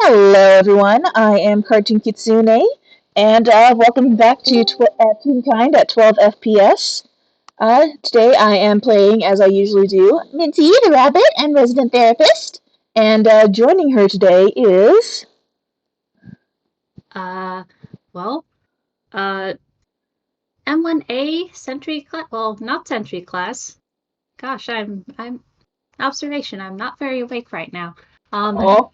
Hello, everyone. I am Cartoon Kitsune, and welcome back to Toonkind at 12 FPS. Today I am playing, as I usually do, Minty, the rabbit and resident therapist, and joining her today is... Uh, well, uh, M1A Sentry class. Well, not Sentry class. Gosh, I'm observation. I'm not very awake right now. Oh,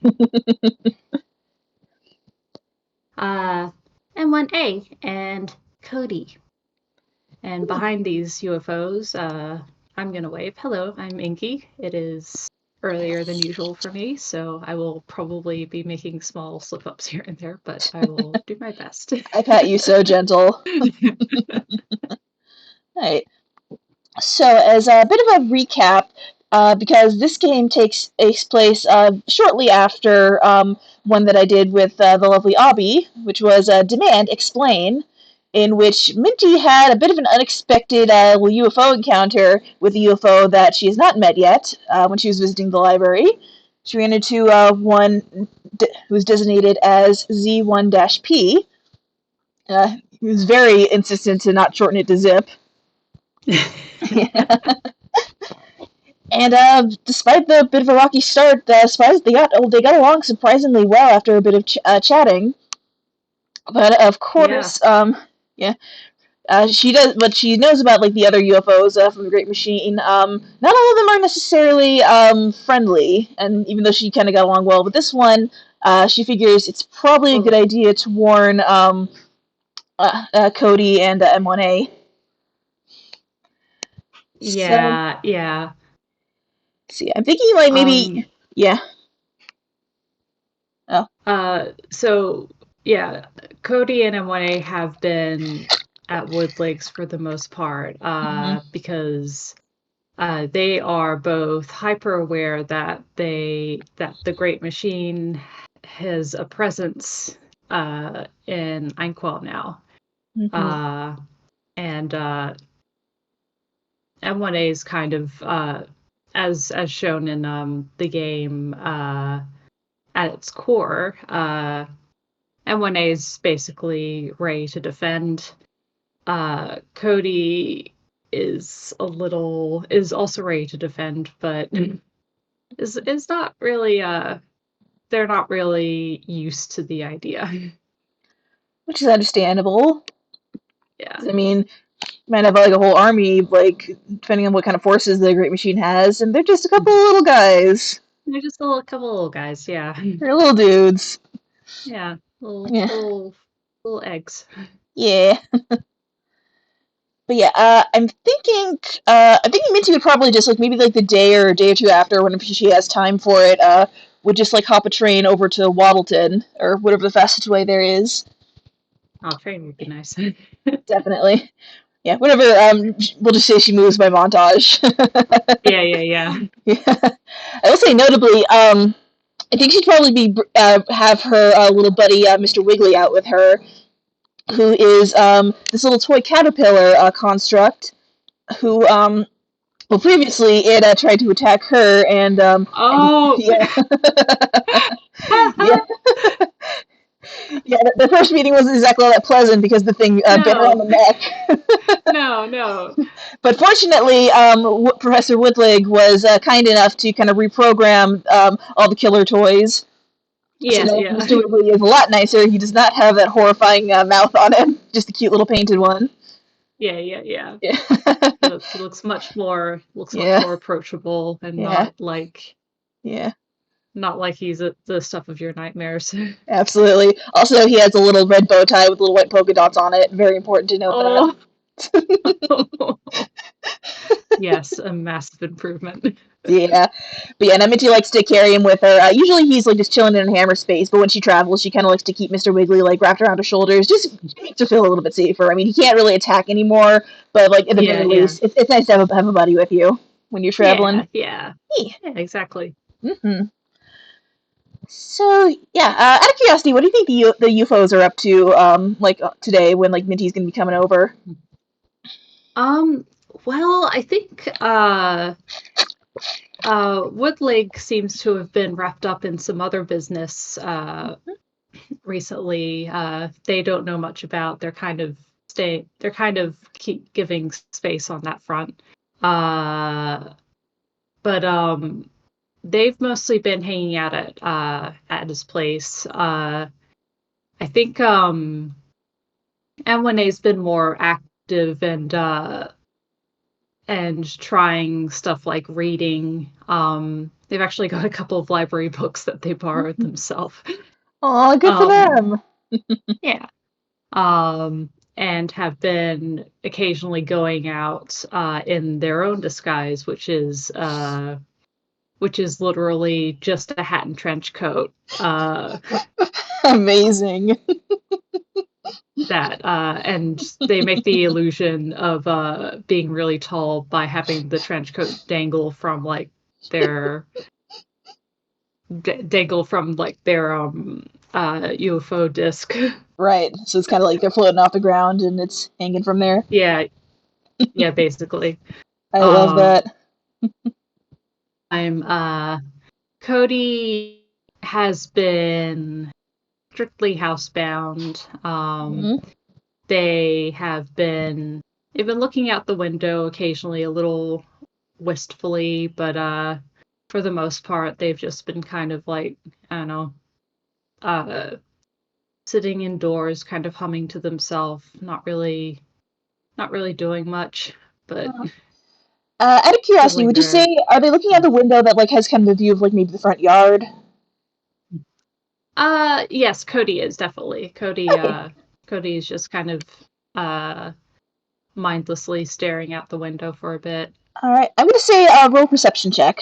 Uh, M1A and Cody. And behind these UFOs, I'm gonna wave. Hello, I'm Inky. It is earlier than usual for me, so I will probably be making small slip-ups here and there, but I will do my best. I pat you so gentle. Right. So, as a bit of a recap, because this game takes place shortly after one that I did with the lovely Abby, which was Demand Explain, in which Minty had a bit of an unexpected UFO encounter with a UFO that she has not met yet when she was visiting the library. She ran into one who's designated as Z1-P. He was very insistent to not shorten it to Zip. And despite the bit of a rocky start, they got along surprisingly well after a bit of chatting. But of Yeah. course, yeah, she does. But she knows about like the other UFOs from the Great Machine. Not all of them are necessarily friendly, and even though she kind of got along well with this one, she figures it's probably a good Well, idea to warn Cody and M1A. So, yeah. see, I'm thinking like maybe, Um, yeah. Oh. so yeah, Cody and M1A have been at Wood Lakes for the most part, Mm-hmm. because they are both hyper aware that the Great Machine has a presence in Einquell now. Mm-hmm. Uh, and M1A is kind of as shown in the game, at its core, M1A is basically ready to defend. Cody is also ready to defend, but is not really they're not really used to the idea. Which is understandable. Yeah. I mean, you might have like a whole army, like depending on what kind of forces the Great Machine has, and they're just a couple of little guys. They're just couple little guys, yeah. They're little dudes. Yeah. Yeah, Little eggs. yeah. But yeah, I'm thinking Minty would probably just like maybe like the day or a day or two after, whenever she has time for it, would just like hop a train over to Waddleton or whatever the fastest way there is. Oh, train would be nice. Definitely. Yeah, whenever we'll just say she moves by montage. Yeah. Yeah. I will say notably, I think she'd probably be have her little buddy Mr. Wiggly out with her, who is this little toy caterpillar construct who well previously it tried to attack her and Oh. yeah yeah yeah the first meeting wasn't exactly all that pleasant because the thing bit her on No. the neck. No. But fortunately, Professor Woodlig was kind enough to kind of reprogram all the killer toys. So now Yeah. Mr. Wiggly is a lot nicer. He does not have that horrifying mouth on him, just a cute little painted one. Yeah. Yeah. He looks much Yeah. more approachable and Yeah. Yeah. not like he's the stuff of your nightmares. Absolutely. Also, he has a little red bow tie with little white polka dots on it. Very important to note that. Oh. Yes, a massive improvement. Yeah. But yeah, Minty likes to carry him with her. Usually he's like just chilling in hammer space, but when she travels, she kind of likes to keep Mr. Wiggly like wrapped around her shoulders, just to feel a little bit safer. I mean, he can't really attack anymore, but like at the very Yeah. least, it's nice to have a buddy with you when you're traveling. Yeah. Yeah. Yeah, exactly. Mm-hmm. So yeah, out of curiosity, what do you think the UFOs are up to today when like Minty's gonna be coming over? Um, well, I think Woodlake seems to have been wrapped up in some other business recently. They don't know much about. They're kind of keep giving space on that front. But they've mostly been hanging out at his place. I think M1A's been more active and trying stuff like reading. They've actually got a couple of library books that they borrowed themselves. Oh, good for Um, them. yeah. And have been occasionally going out in their own disguise, which is literally just a hat and trench coat. Amazing. And they make the illusion of being really tall by having the trench coat dangle from like their UFO disc. Right. So it's kind of like they're floating off the ground and it's hanging from there. Yeah, yeah, basically. I love Um, that. I'm Cody has been strictly housebound. Mhm. They've been looking out the window occasionally a little wistfully, but for the most part they've just been kind of like, I don't know, uh sitting indoors, kind of humming to themselves, not really doing much, but Out of curiosity, feeling would you say their are they looking out the window that like has kind of a view of like maybe the front yard? yes, Cody is definitely. Okay. Cody is just kind of uh mindlessly staring out the window for a bit. All right. I'm gonna say roll perception check.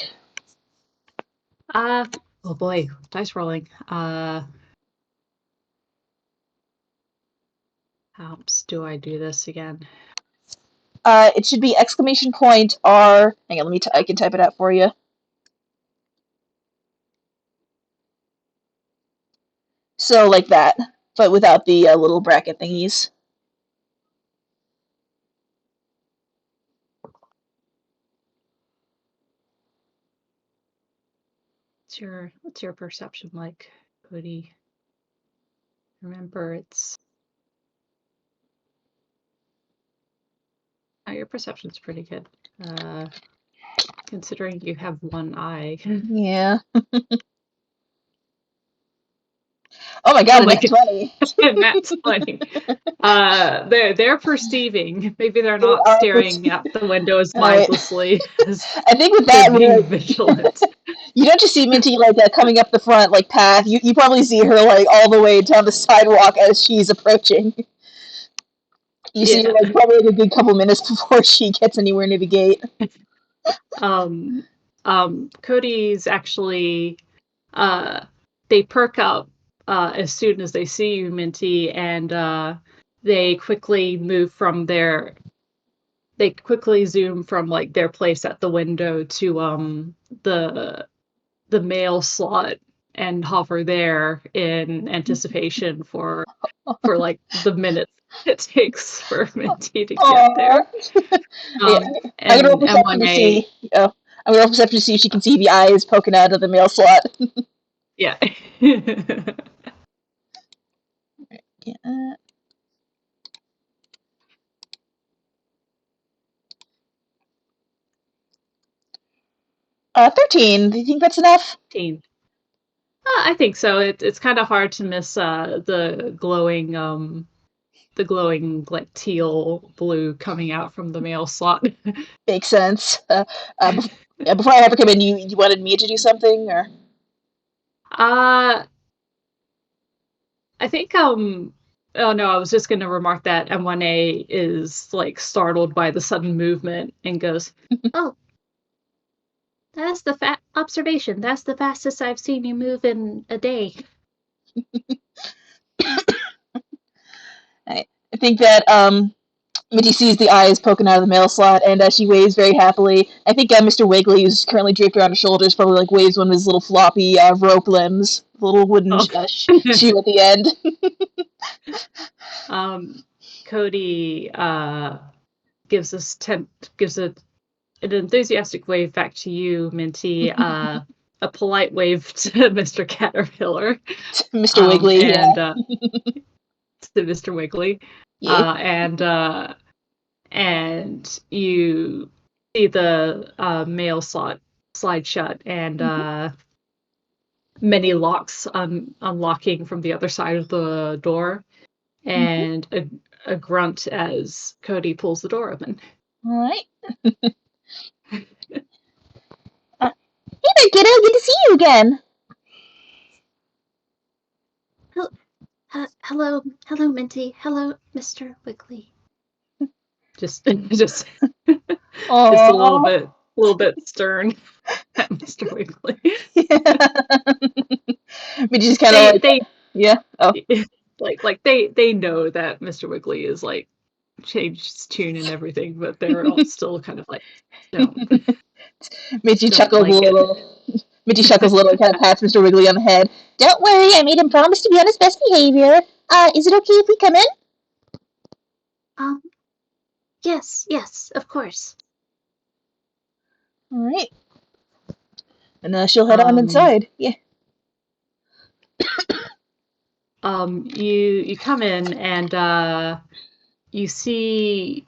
Uh oh boy, dice rolling. How do I do this again? It should be exclamation point R. Hang on, I can type it out for you. So like that, but without the little bracket thingies. What's your perception like, Cody? Remember, your perception's pretty good. Considering you have one eye. Yeah. Oh my Oh god, my nat god, 20. and that's funny. They're perceiving. Maybe they're They not are staring out the window as Alright. mindlessly as I think with they're that, being vigilant. you don't just see Minty like coming up the front like path. You probably see her like all the way down the sidewalk as she's approaching. You see her Yeah. like probably like a good couple minutes before she gets anywhere near the gate. Um, Cody's actually, uh, they perk up as soon as they see you, Minty, and they quickly move from their they quickly zoom from like their place at the window to the the mail slot and hover there in anticipation for like the minutes it takes for Minty to get Aww. there. Yeah, I'm gonna roll And perception to M1A, see. Oh, I'm gonna roll perception to see if she can see the eyes poking out of the mail slot. yeah. 13. Do you think that's enough? Teen. I think so. It's kind of hard to miss the glowing like teal blue coming out from the mail slot. Makes sense. Before I ever came in, you wanted me to do something, or uh I think oh no, I was just gonna remark that M1A is like startled by the sudden movement and goes, "Oh, that's the observation. That's the fastest I've seen you move in a day." I think that Mitty sees the eyes poking out of the mail slot, and she waves very happily. I think Mr. Wiggly, who's currently draped around her shoulders, probably like waves one of his little floppy rope limbs, the little wooden Oh. shoe at the end. Cody gives a an enthusiastic wave back to you, Minty. A polite wave to Mr. Caterpillar, Mr. Wiggly, yeah. and to Mr. Wiggly, Yeah. and you see the mail slide shut, and many locks unlocking from the other side of the door, and a grunt as Cody pulls the door open. All right. Hey there, kiddo. Good to see you again. Hello, Minty. Hello, Mr. Wiggly. Just a Aww. little bit stern at Mr. Wiggly. But you just kind of like, They yeah. Oh. they know that Mr. Wiggly is like changed his tune and everything, but they're all still kind of like don't Mitchie don't chuckles a like it. little. Mitchie chuckles a little and kind of pats Mr. Wiggly on the head. Don't worry, I made him promise to be on his best behavior. Is it okay if we come in? Um, yes, of course. All right. And she'll head on Um, inside. Yeah. you come in and you see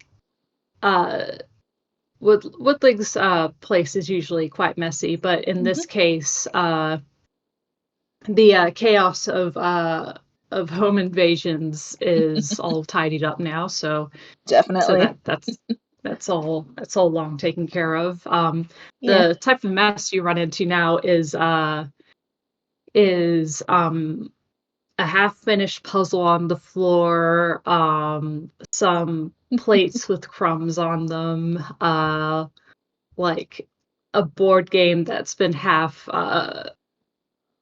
Woodling's place is usually quite messy, but in this case, the chaos of home invasions is all tidied up now. So Definitely. that's all long taken care of. Yeah. The type of mess you run into now is a half finished puzzle on the floor, some plates with crumbs on them, like a board game that's been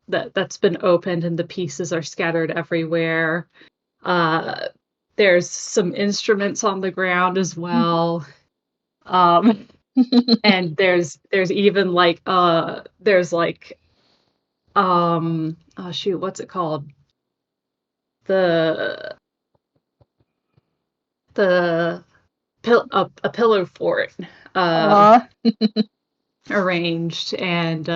that's been opened and the pieces are scattered everywhere. Uh, there's some instruments on the ground as well. And there's even like there's like oh shoot, what's it called? The the a pillow fort uh Aw. arranged, and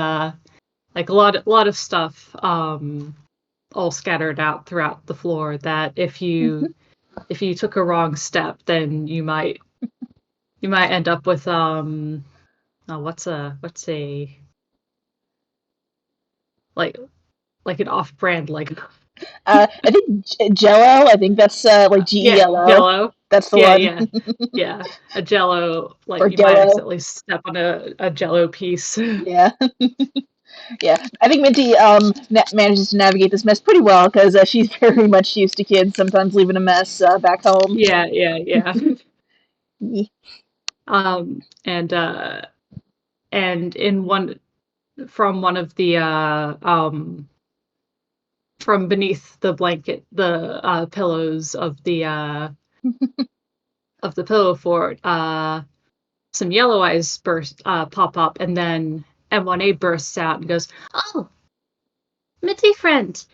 like a lot of stuff all scattered out throughout the floor that if you took a wrong step, then you might end up with oh, what's a like an off-brand like I think Jello. I think that's like yeah, Jello. Jello. That's the Yeah, one. yeah, yeah. A Jello, like Or you might Jello. accidentally step on a Jello piece. Yeah. Yeah. I think Minty manages to navigate this mess pretty well because she's very much used to kids sometimes leaving a mess back home. Yeah. Yeah. And in one of the from beneath the blanket, the pillows of the pillow fort, some yellow eyes pop up, and then M1A bursts out and goes, "Oh, Mitty friend,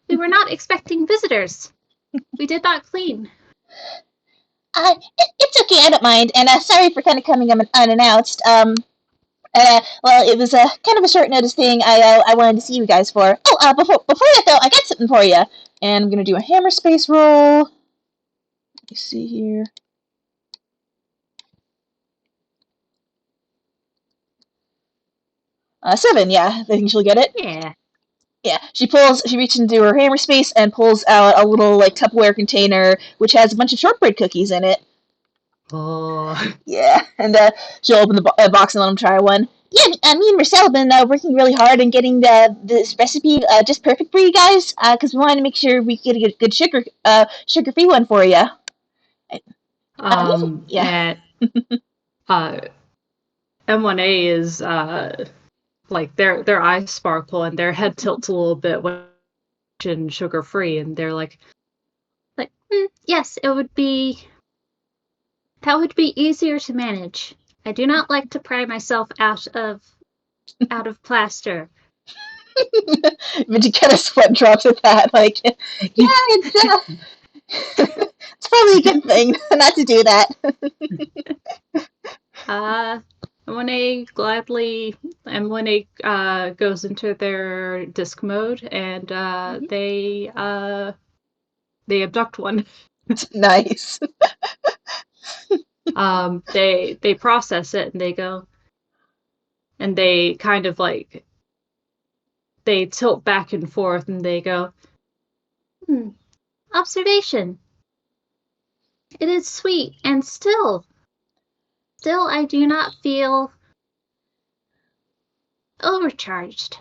we were not expecting visitors. We did not clean." It's okay. I don't mind. And sorry for kind of coming unannounced. Well, it was kind of a short notice thing. I wanted to see you guys for. Oh, before that though, I got something for you. And I'm gonna do a hammer space roll. Let me see here. 7. Yeah, I think she'll get it. Yeah. Yeah, she reaches into her hammer space and pulls out a little like Tupperware container which has a bunch of shortbread cookies in it. Oh. Yeah, and she'll open the box and let them try one. Yeah, me and Marcel have been working really hard on getting this recipe just perfect for you guys because we wanted to make sure we get a good sugar free one for you. Yeah. And uh, M1A is like their eyes sparkle and their head tilts a little bit when sugar free, and they're like yes, that would be easier to manage. I do not like to pry myself out of plaster. But you kind of sweat drops at that. Like, yeah, it's probably a good thing not to do that. uh M1A goes into their disc mode, and Mhm. they abduct one. Nice. They process it, and they go, and they kind of like they tilt back and forth, and they go, hmm, observation. It is sweet, and still I do not feel overcharged.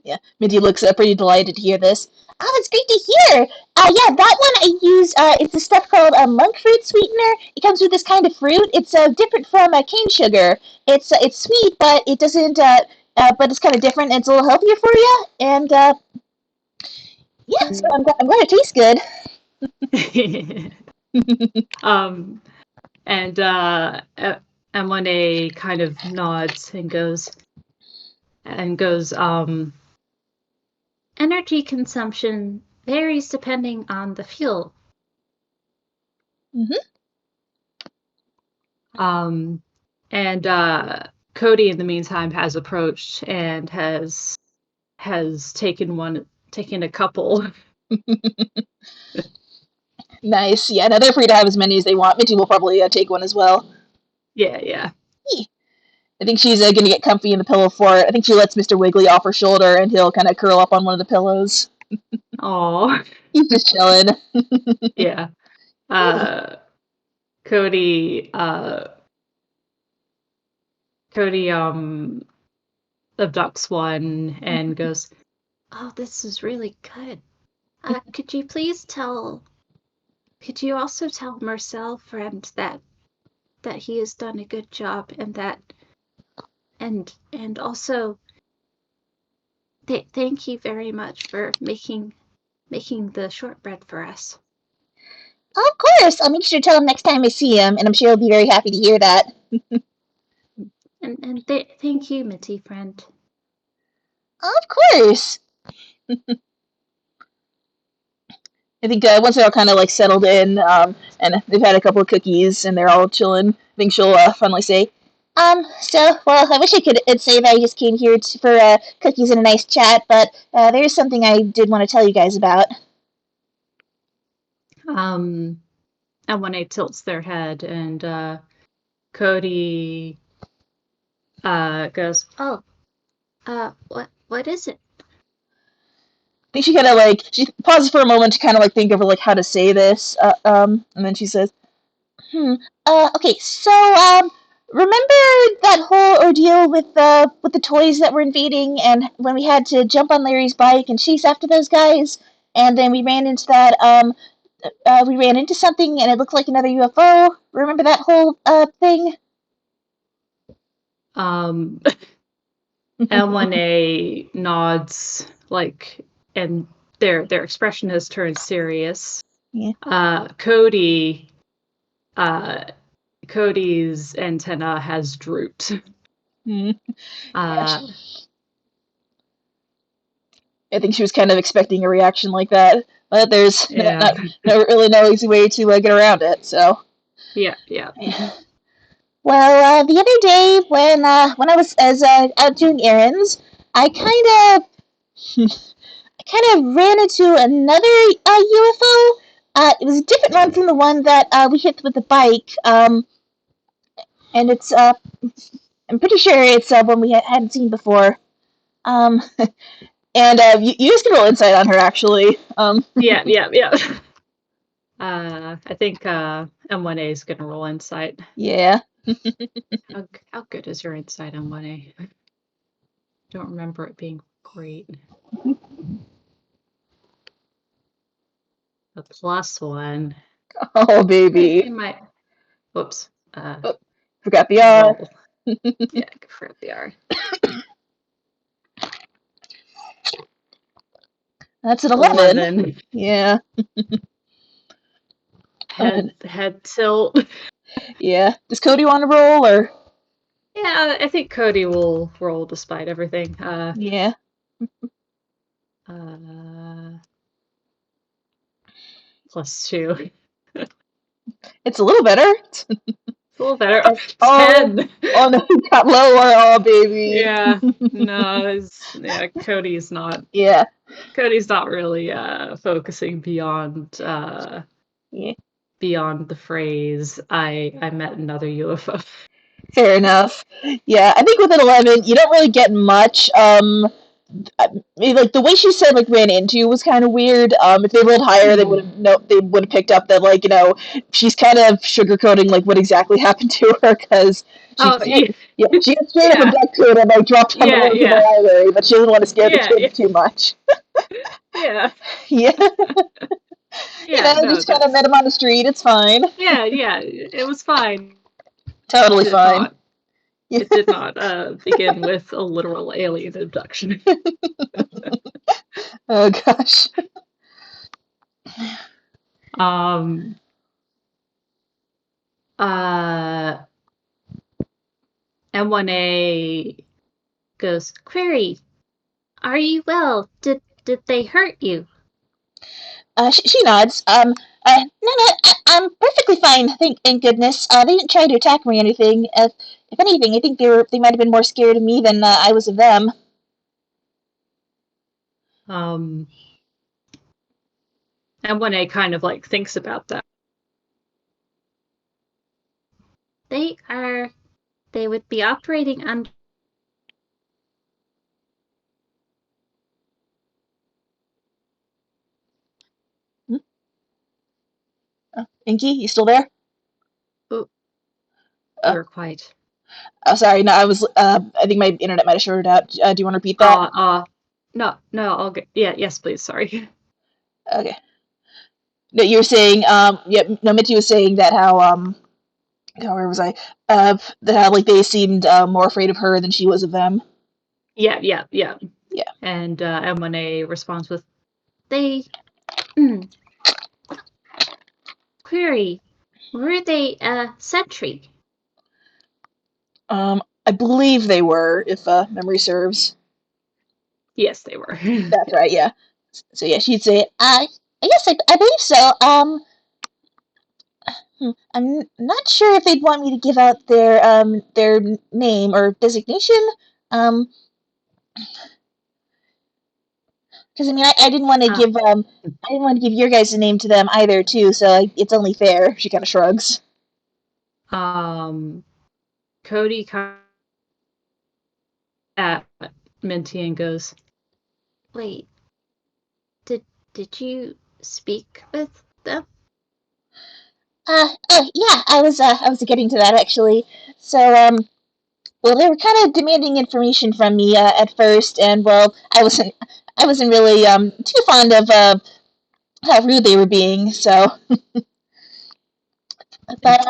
Yeah, Minty looks pretty delighted to hear this. Oh, it's great to hear. Yeah, that one I use. It's a stuff called a monk fruit sweetener. It comes with this kind of fruit. It's different from cane sugar. It's sweet, but it doesn't. But it's kind of different. And it's a little healthier for you. And yeah, so I'm glad it tastes good. um, and M1A kind of nods and goes, energy consumption varies depending on the fuel. Hmm. Um, and Cody, in the meantime, has approached and has taken a couple. Nice. Yeah, now they're free to have as many as they want. Minty will probably take one as well. Yeah, yeah. I think she's going to get comfy in the pillow fort. I think she lets Mr. Wiggly off her shoulder, and he'll kind of curl up on one of the pillows. Oh, He's just chilling. yeah. Uh, Cody, uh, Cody, abducts one and goes, "Oh, this is really good. Could you please tell? Could you also tell Marcel, friend, that he has done a good job, and that and also thank you very much for making the shortbread for us." Of course, I'll make sure to tell him next time I see him, and I'm sure he'll be very happy to hear that. And thank you, Mitty, friend. Of course. I think once they're all kind of like settled in, and they've had a couple of cookies and they're all chilling, I think she'll finally say, well, I wish I could say that I just came here for cookies and a nice chat, but there's something I did want to tell you guys about. And when it tilts their head, and Cody goes, "Oh, what is it?" I think she kind of like she pauses for a moment to kind of like think over like how to say this, and then she says, "Hmm. Okay. So, remember that whole ordeal with the toys that were invading, and when we had to jump on Larry's bike and chase after those guys, and then we ran into that we ran into something and it looked like another UFO. Remember that whole thing?" Um, L1A nods, like, and their expression has turned serious. Yeah. Uh, Cody, uh, Cody's antenna has drooped. Hmm. Yeah. Uh, I think she was kind of expecting a reaction like that, but there's yeah, no really no easy way to get around it. So. yeah, yeah. Yeah. Well, the other day when I was out doing errands, I kind of ran into another UFO. It was a different one from the one that we hit with the bike. And it's I'm pretty sure it's one we hadn't seen before. Um, and you just can roll insight on her actually. Yeah, yeah, yeah. I think M1A is gonna roll insight. Yeah. How good is your insight, M1A? Don't remember it being great. A +1. Oh baby. I might. Whoops. Oh, forgot the R. Roll. Yeah, go for the R. That's an 11. 11. Yeah. Head tilt. Yeah. Does Cody want to roll or? Yeah, I think Cody will roll despite everything. Yeah. Uh, +2. It's a little better. little better. Oh, Oh, 10. oh no, he got lower. Oh, baby. Yeah. No, Yeah. Cody's not really focusing Yeah. beyond the phrase I met another UFO. Fair enough. Yeah, I think with an 11, you don't really get much. Like the way she said like ran into was kind of weird. If they rolled higher, they would have picked up that like she's kind of sugarcoating like what exactly happened to her because Oh yeah. she got straight up Yeah. abducted and like dropped on the Yeah, roof of the yeah. library, but she doesn't want to scare the Yeah, yeah. kids too much. Yeah. Yeah, Yeah, no, just kind of that's met him on the street. It's fine. yeah, yeah. It was fine. Totally Did fine. not Yeah. it did not begin with a literal alien abduction. Oh gosh. Um uh M1A goes, "Query, are you well? Did they hurt you?" She nods. No, no, I'm perfectly fine. Thank goodness. They didn't try to attack me or anything. If anything, I think they might have been more scared of me than I was of them. Um M1A kind of like thinks about that. They are they would be operating under Hmm? Inky, you still there? oh, Uh, you're quiet. oh, sorry. No, I was. I think my internet might have shorted out. Do you want to repeat that? Uh uh no, I'll get yeah, yes, please, sorry. Okay. No, you were saying. Yeah. No, Minty was saying that how where was I? That how like they seemed more afraid of her than she was of them. Yeah. Yeah. And M1A responds with, "They mm, query, were they a sentry?" I believe they were, if memory serves. Yes, they were. That's right. Yeah. So yeah, she'd say, I guess I believe so. I'm not sure if they'd want me to give out their name or designation. Um, because I mean, I didn't want to uh, give I didn't want to give your guys' name to them either, too. So it's only fair. She kind of shrugs. um, Cody comes at Minty and goes, "Wait, did did you speak with them?" Yeah, I was getting to that actually. So well, they were kind of demanding information from me at first, and well, I wasn't really too fond of how rude they were being. So, but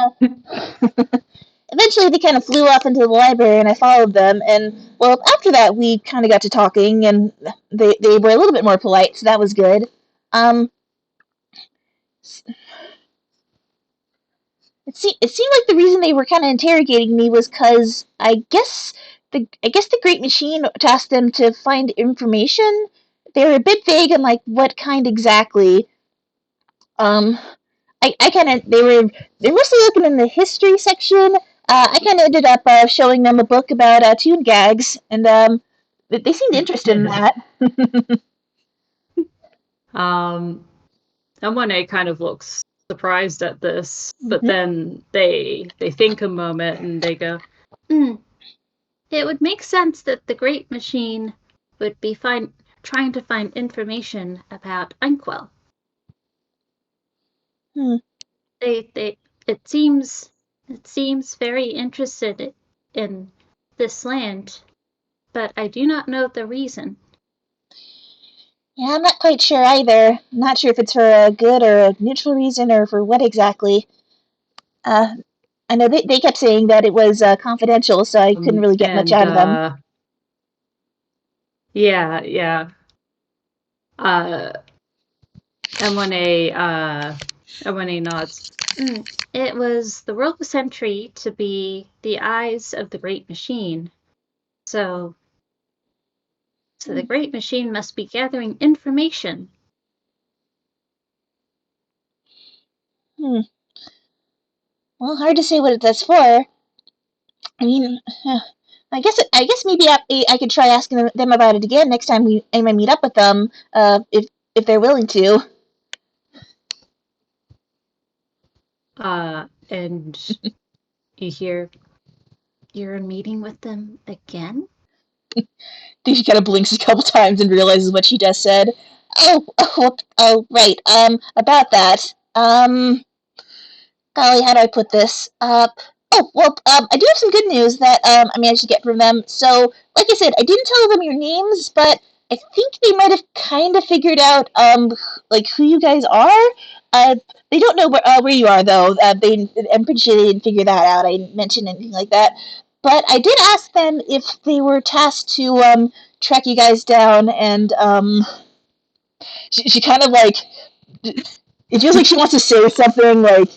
eventually they kind of flew off into the library, and I followed them. And well, after that, we kind of got to talking, and they were a little bit more polite, so that was good. Um, it seemed like the reason they were kind of interrogating me was because I guess the Great Machine tasked them to find information. They were a bit vague on like what kind exactly. Um, I kind of they're mostly looking in the history section. I kind of ended up showing them a book about tune gags, and they seemed interested in that. um, M1A kind of looks surprised at this, but Hmm. then they think a moment and they go, "Hmm, it would make sense that the Great Machine would be trying to find information about Unquell. Hmm. They it seems very interested in this land, but I do not know the reason." Yeah, I'm not quite sure either. I'm not sure if it's for a good or a neutral reason or for what exactly. Uh, I know they kept saying that it was confidential, so I couldn't really get much And out of them. yeah. Uh, M1A M1A nods. "Mm, it was the role of Sentry to be the eyes of the Great Machine. So the Great Machine must be gathering information." Hmm. Well, hard to say what that's for. I mean, I guess maybe I could try asking them about it again next time I might meet up with them. If they're willing to. And you hear, you're meeting with them again? She kind of blinks a couple times and realizes what she just said. Oh, right. About that. Golly, how do I put this? I do have some good news that I managed to get from them. So, like I said, I didn't tell them your names, but I think they might have kind of figured out like who you guys are. Uh, they don't know where you are though. I'm pretty sure they didn't figure that out. I didn't mention anything like that. But I did ask them if they were tasked to track you guys down, and she kind of like it feels like she wants to say something like,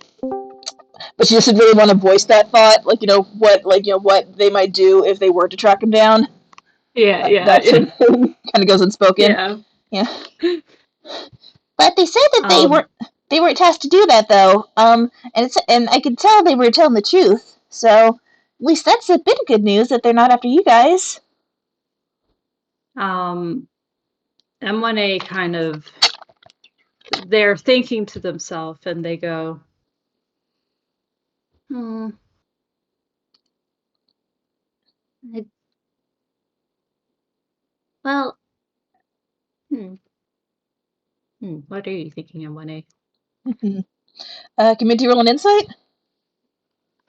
but she doesn't really want to voice that thought, what they might do if they were to track him down. Yeah, That sort yeah, of thing kind of goes unspoken. yeah. Yeah, but they said that Um, they weren't tasked to do that though. And I could tell they were telling the truth. So at least that's a bit of good news that they're not after you guys. um, M1A kind of, they're thinking to themselves and they go, hmm, I, well, hmm, what are you thinking, M1A? Can Minty roll an insight?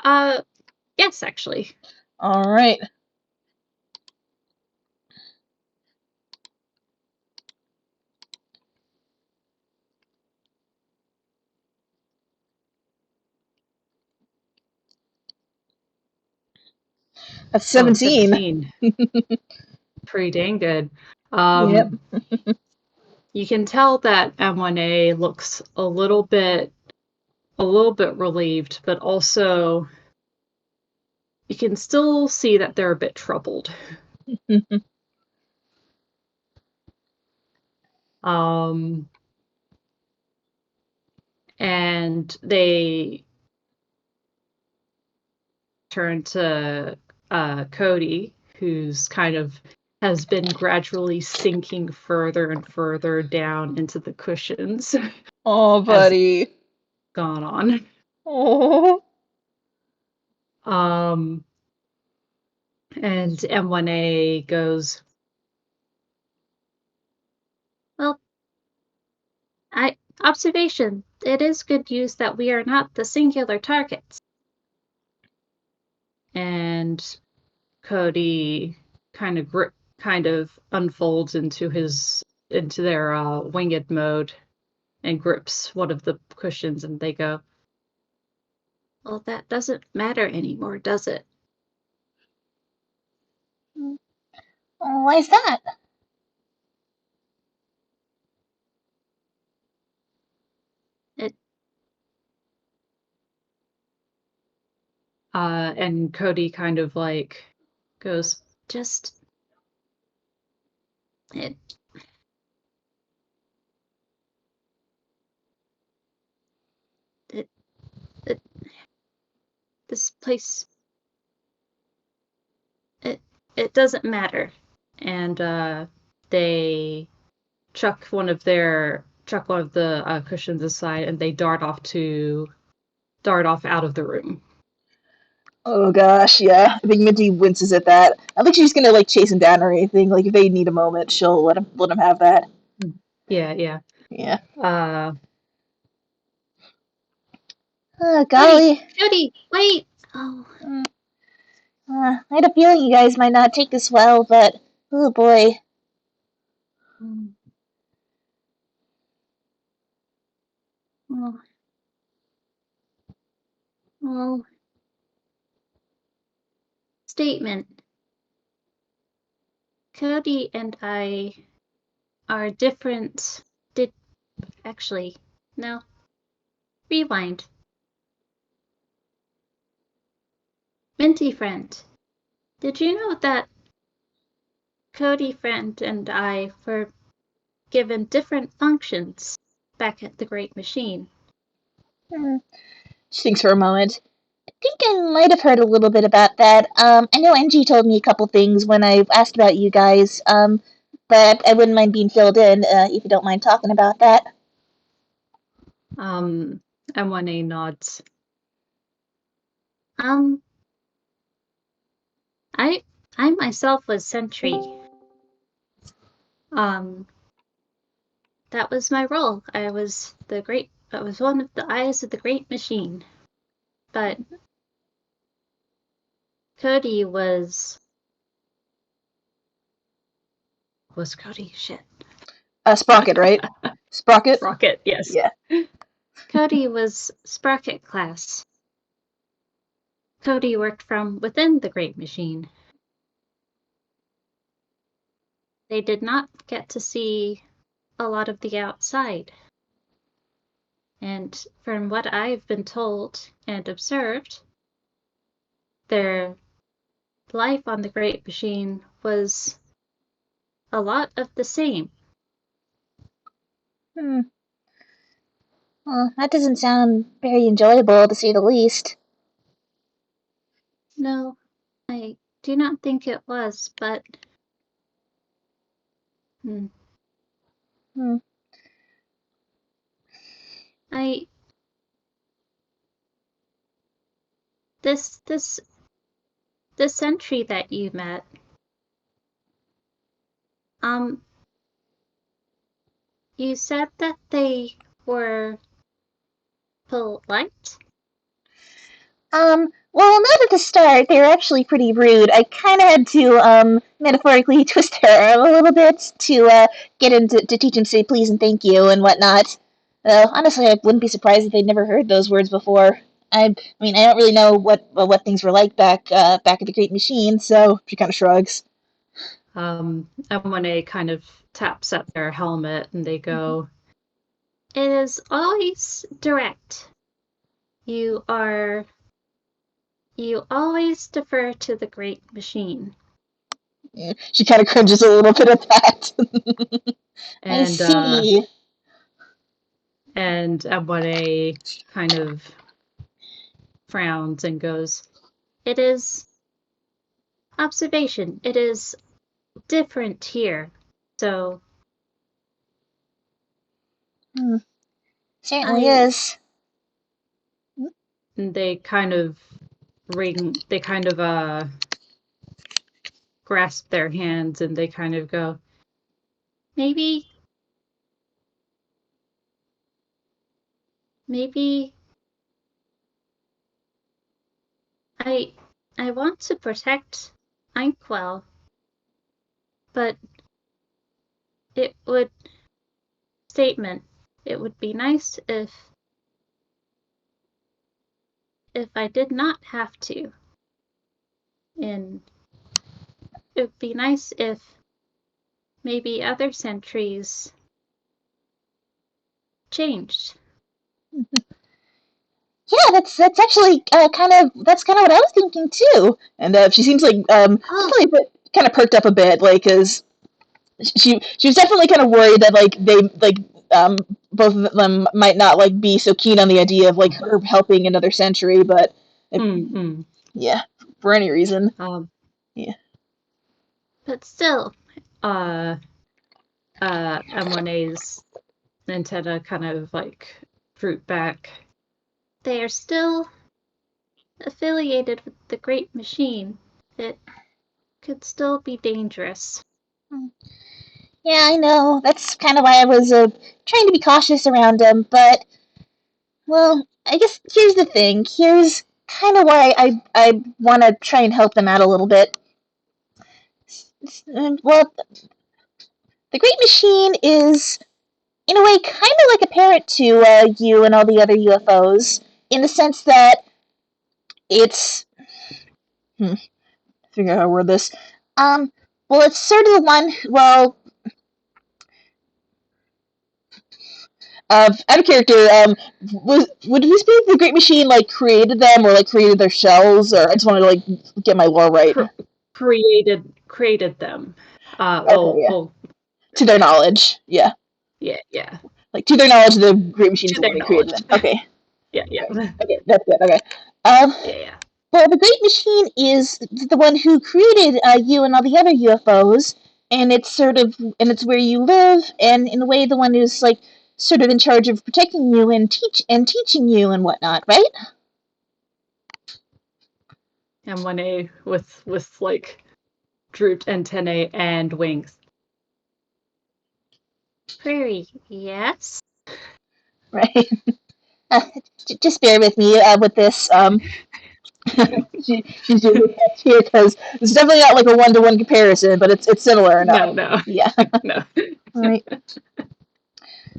Uh, yes, actually. All right, that's Oh, 17. 17. Pretty dang good. Yep. Um, you can tell that M1A looks a little bit relieved, but also you can still see that they're a bit troubled. Um, and they turn to Cody, who's kind of has been gradually sinking further and further down into the cushions Oh, as it's buddy. gone on. Oh. Um, and M1A goes, well, observation. It is good news that we are not the singular targets. And Cody kind of unfolds into their winged mode and grips one of the cushions, and they go, well, that doesn't matter anymore, does it? Why is that? It and Cody kind of like goes, just it it, it this place it it doesn't matter. And they chuck one of the cushions aside, and they dart off out of the room. Oh gosh, yeah. I think Minty winces at that. I think she's gonna like chase him down or anything. Like if they need a moment, she'll let him have that. Yeah, yeah. Yeah. Uh, Oh Cody, golly. Cody, wait! Oh, Mm, I had a feeling you guys might not take this well, but oh boy. mm, well, well, statement. Cody and I are different. Did actually no. Rewind. Minty friend. Did you know that Cody friend and I were given different functions back at the Great Machine? Hmm. She thinks for a moment. think I might have heard a little bit about that. I know NG told me a couple things when I asked about you guys, but I wouldn't mind being filled in if you don't mind talking about that. Um, M1A nods. Um, I I myself was Sentry. Um, that was my role. I was one of the eyes of the great machine. But Cody was Cody shit. Sprocket, right? Sprocket? Sprocket, yes. Yeah. Cody was Sprocket class. Cody worked from within the great machine. They did not get to see a lot of the outside. And from what I've been told and observed, their life on the Great Machine was a lot of the same. Hmm. Well, that doesn't sound very enjoyable, to say the least. No, I do not think it was, but hmm, Hmm. I this sentry that you met, um, you said that they were polite. Well, not at the start. They were actually pretty rude. I kind of had to, metaphorically twist their arm a little bit to, get him to teach him to say please and thank you and whatnot. Honestly, I wouldn't be surprised if they'd never heard those words before. I mean, I don't really know what things were like back at the Great Machine, so she kind of shrugs. And when they kind of taps at their helmet and they go, "It is always direct. You are You always defer to the great machine." Yeah, she kind of cringes a little bit at that. I And see. Abwane kind of frowns and goes, "It is observation. It is different here. So Hmm, certainly I is. they kind of they kind of grasp their hands and they kind of go, maybe maybe I I want to protect Inkwell, but it would statement. It would be nice if I did not have to. And it would be nice if maybe other centuries changed." Yeah, that's actually that's kind of what I was thinking too. And she seems like Oh, definitely kind of perked up a bit, like because she was definitely kind of worried that like they like both of them might not like be so keen on the idea of like her helping another century, but it, mm-mm. yeah, for any reason, um, yeah. but still, uh, M1A's antenna kind of like fruit back. They are still affiliated with the Great Machine. It could still be dangerous. Yeah, I know. That's kind of why I was trying to be cautious around him. But well, I guess here's the thing. Here's kind of why I want to try and help them out a little bit. Well, the Great Machine is, in a way, kind of like a parent to you and all the other UFOs, in the sense that it's. Figure out how to word this. Um, well, it's sort of the one. Well, out of character, would this be the Great Machine like created them or like created their shells, or I just wanted to like get my lore right. Created them. Okay, yeah. Oh, To their knowledge, yeah. yeah. Like to their knowledge, the Great Machine is To the their one who created knowledge. them. Okay, Yeah. okay, that's good. Okay. Um, Yeah. well, the Great Machine is the one who created you and all the other UFOs, and it's where you live, and in a way, the one who's like sort of in charge of protecting you and teaching you and whatnot, right? And 1A with like drooped antennae and wings. Prairie, yes. Right. Uh, just bear with me with this. She's doing the test here because it's definitely not like a one-to-one comparison, but it's similar enough. No, no, Yeah. no. All right.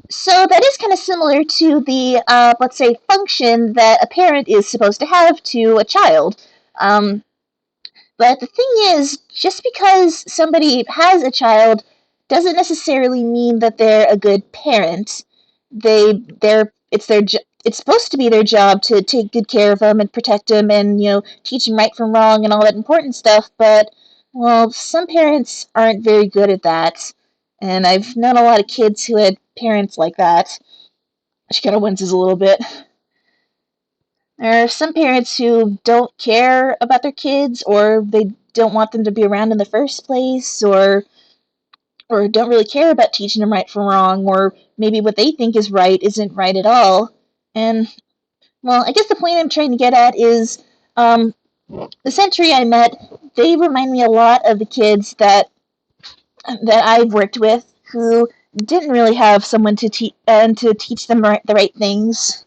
So that is kind of similar to the let's say function that a parent is supposed to have to a child. Um, but the thing is, just because somebody has a child doesn't necessarily mean that they're a good parent. It's supposed to be their job to take good care of them and protect them and teach them right from wrong and all that important stuff. But well, some parents aren't very good at that, and I've known a lot of kids who had parents like that. She kind of winces a little bit. There are some parents who don't care about their kids, or they don't want them to be around in the first place, or don't really care about teaching them right from wrong, or maybe what they think is right isn't right at all. And well, I guess the point I'm trying to get at is the century I met. They remind me a lot of the kids that I've worked with who didn't really have someone to teach them the right things.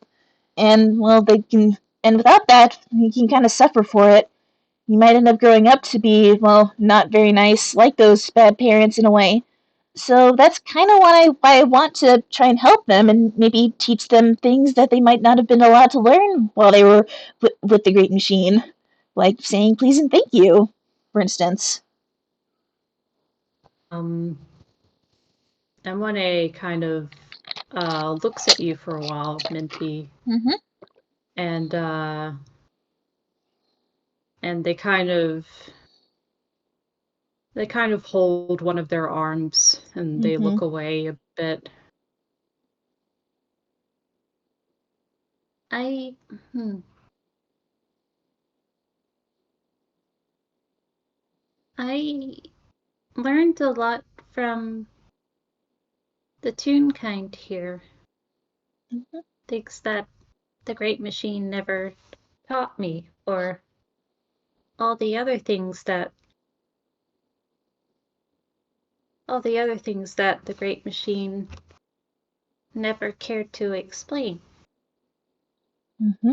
And well, they can, and without that, you can kind of suffer for it. You might end up growing up to be, well, not very nice, like those bad parents in a way. So that's kind of why I want to try and help them and maybe teach them things that they might not have been allowed to learn while they were with the Great Machine, like saying please and thank you, for instance. um, and 1A kind of looks at you for a while, Minty, Mm-hmm. and uh, and they kind of hold one of their arms and they Mm-hmm. look away a bit. I hmm, I learned a lot from the Toonkind here. Mm-hmm. Things that the Great Machine never taught me, or all the other things that all the other things that the Great Machine never cared to explain. Mm-hmm.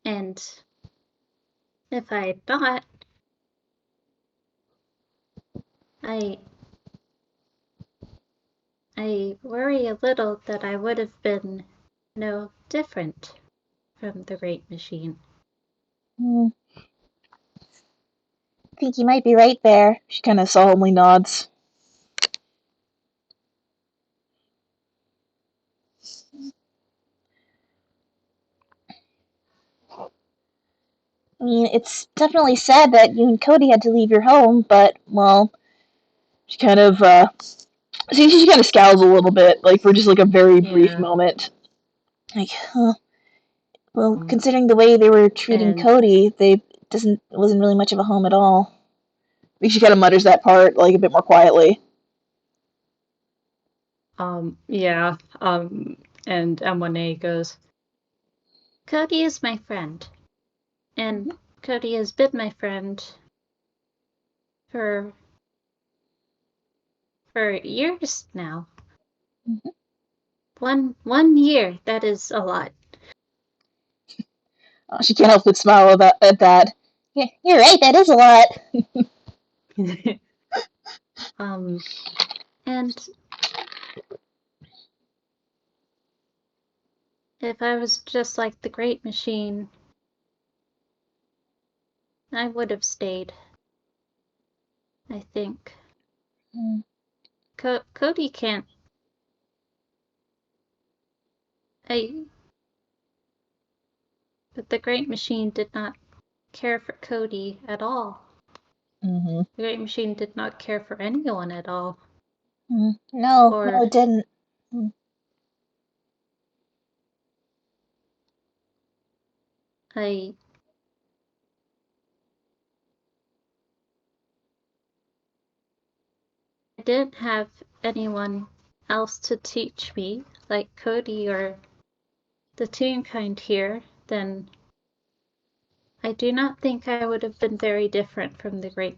And if I had not, I I worry a little that I would have been no different from the Great Machine. Mm, I think you might be right there. She kind of solemnly nods. I mean, it's definitely sad that you and Cody had to leave your home, but well, she kind of she kind of scowls a little bit, like for just like a very brief Yeah. moment. Like, huh. Well, Um, considering the way they were treating and Cody, they doesn't it wasn't really much of a home at all. I think she kind of mutters that part like a bit more quietly. yeah. And M1A goes, Cody is my friend, and Cody has been my friend for years now. Mm-hmm. One year, that is a lot. She can't help but smile at that. Yeah, you're right. That is a lot. um, and if I was just like the Great Machine, I would have stayed, I think. Mm-hmm. Cody can't. I, but the Great Machine did not care for Cody at all. Mm-hmm. The Great Machine did not care for anyone at all. No, no, Or it didn't. Mm-hmm. I didn't have anyone else to teach me, like Cody or the Toonkind here, then I do not think I would have been very different from the great.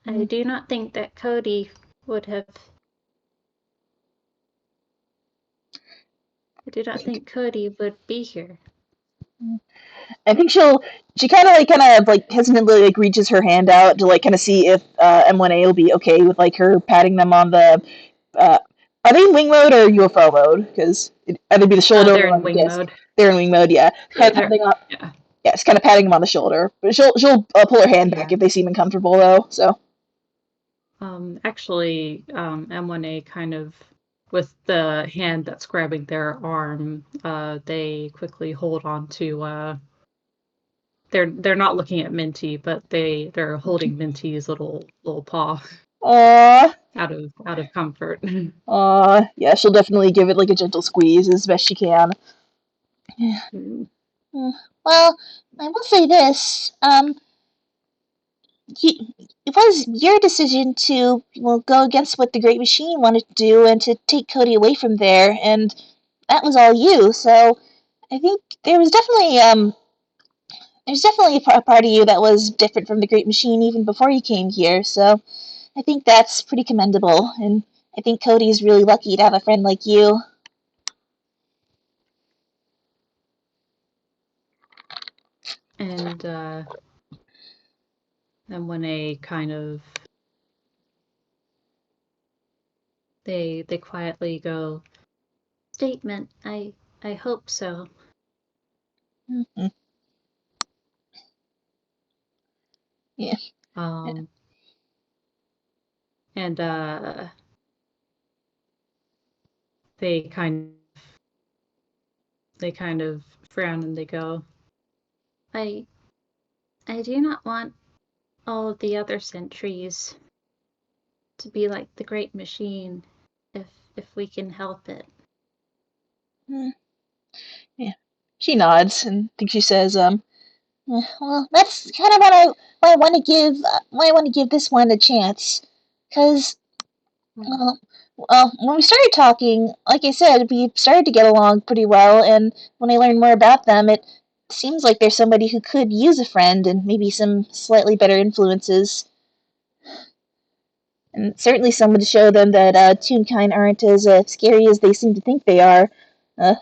I do not think that Cody would have. I do not think Cody would be here. I think she kind of hesitantly like reaches her hand out to like kind of see if M1A will be okay with like her patting them on the are they in wing mode or UFO mode? Because either be the shoulder They're or on in the wing disc. mode. They're in wing mode, yeah. Kind of patting on, Yeah. yeah, it's kind of patting them on the shoulder, but she'll pull her hand back if they seem uncomfortable though. So. Actually, M1A kind of with the hand that's grabbing their arm, they quickly hold on to. They're not looking at Minty, but they're holding Minty's little paw Aww. out of comfort. Yeah, she'll definitely give it like a gentle squeeze as best she can. Yeah. Well, I will say this. It was your decision to go against what the Great Machine wanted to do and to take Cody away from there, and that was all you. So I think there's definitely a part of you that was different from the Great Machine even before you came here. So I think that's pretty commendable, and I think Cody's really lucky to have a friend like you. And M1A kind of they quietly go, statement. I hope so. Mm-hmm. Yeah. And they kind of frown and they go, I do not want all of the other sentries to be like the Great Machine if we can help it. Yeah. She nods and I think she says, well, that's kind of why I want to give this one a chance, because well, when we started talking, like I said, we started to get along pretty well, and when I learned more about them, it seems like there's somebody who could use a friend and maybe some slightly better influences, and certainly someone to show them that Toonkind aren't as scary as they seem to think they are. From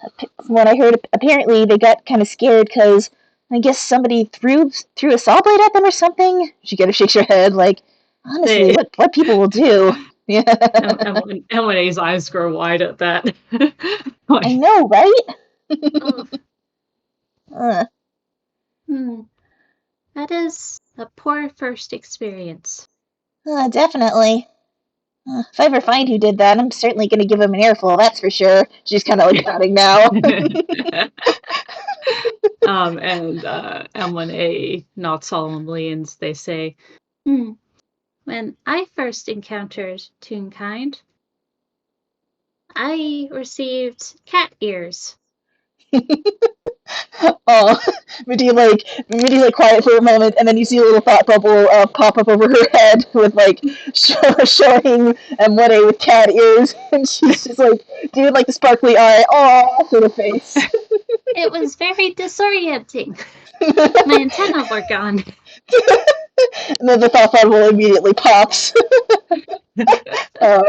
what I heard, apparently they got kind of scared because I guess somebody threw a saw blade at them or something. She kind of shakes her head, like, honestly, They what people will do? Yeah, M1A's eyes grow wide at that. I Like, know, right? oh, uh, that is a poor first experience. Definitely. If I ever find who did that, I'm certainly going to give him an earful, that's for sure. She's kind of like pouting now. And M1A nods solemnly and they say, when I first encountered Toonkind, I received cat ears. Oh, Minty like quiet for a moment, and then you see a little thought bubble pop up over her head with like showing M1A with cat ears, and she's just like, dude, like the sparkly eye, oh, for the face. It was very disorienting. My antenna were gone. And then the thought bubble immediately pops. uh,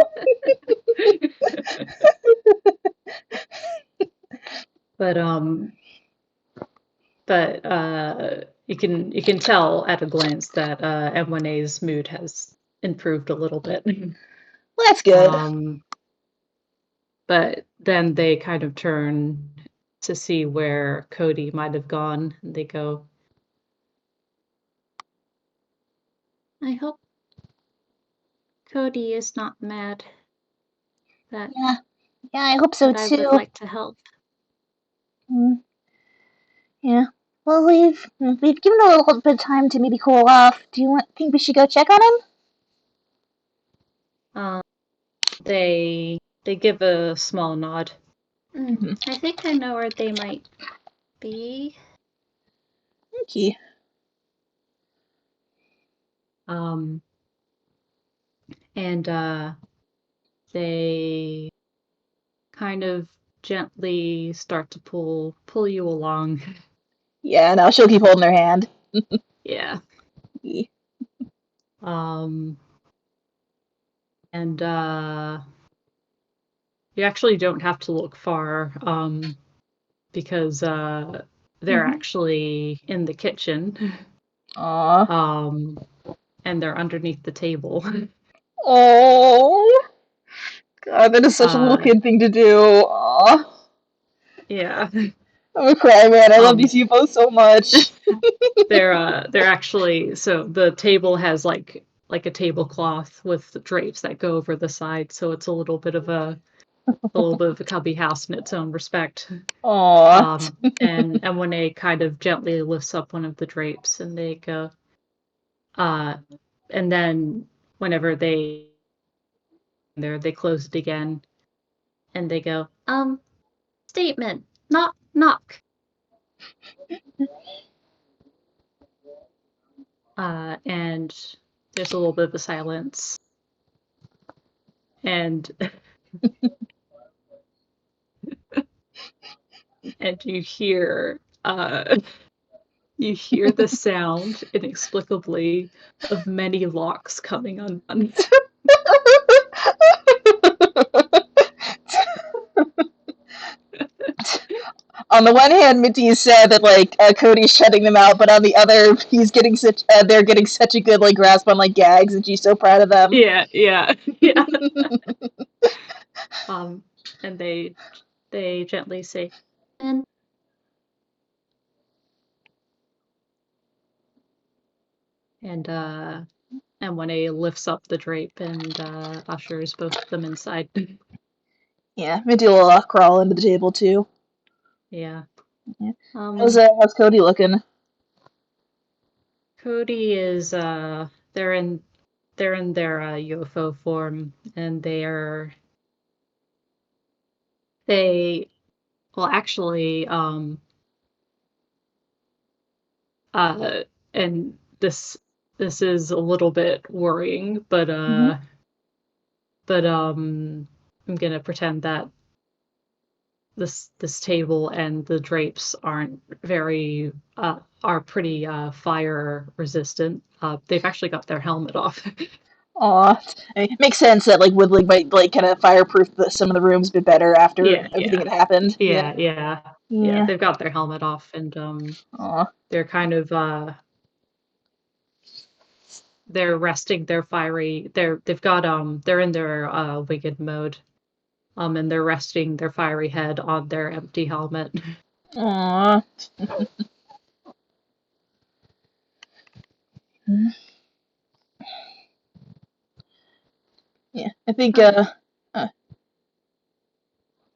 but you can tell at a glance that M1A's mood has improved a little bit. well, that's good. But then they kind of turn to see where Cody might have gone, and they go, I hope Cody is not mad that Yeah, I hope so I would too. like to help. Mm, yeah. Well, we've given a little bit of time to maybe cool off. Do you think we should go check on him? Um, they give a small nod. Mhm. I think I know where they might be. Okay. And they kind of gently start to pull you along. Yeah, no, she'll keep holding her hand. Yeah. Yeah. Um, and you actually don't have to look far, because they're Mm-hmm. actually in the kitchen, Aw. and they're underneath the table. Oh. God, that is such a little Uh, kid thing to do. Aw. yeah. I'm gonna cry, man. I love Um, these UFOs so much. they're actually, so the table has like a tablecloth with drapes that go over the side, so it's a little bit of a cubby house in its own respect. Aw. And when they kind of gently lifts up one of the drapes and they go, uh, and then whenever they close it again and they go, statement, knock, knock. And there's a little bit of a silence. And and you hear the sound inexplicably of many locks coming undone. On the one hand, Minty said that like Cody's shutting them out, but on the other, they're getting such a good like grasp on like gags, and she's so proud of them. Yeah, yeah, yeah. And they gently say, and and uh and when he lifts up the drape and ushers both of them inside. Yeah, Minty will crawl into the table too. Yeah. Yeah. Um, How's Cody looking? Cody is they're in their UFO form, and they well actually uh and this is a little bit worrying, Mm-hmm. but I'm gonna pretend that this table and the drapes are pretty fire resistant. They've actually got their helmet off. Aw, I mean, it makes sense that like Woodley might like kind of fireproof some of the rooms a bit better after Yeah, everything yeah, had happened. Yeah. yeah, yeah, yeah. Yeah. They've got their helmet off, and Aw. they're kind of they're resting their fiery. They're in their wicked mode. And they're resting their fiery head on their empty helmet. Aw. Yeah. Um,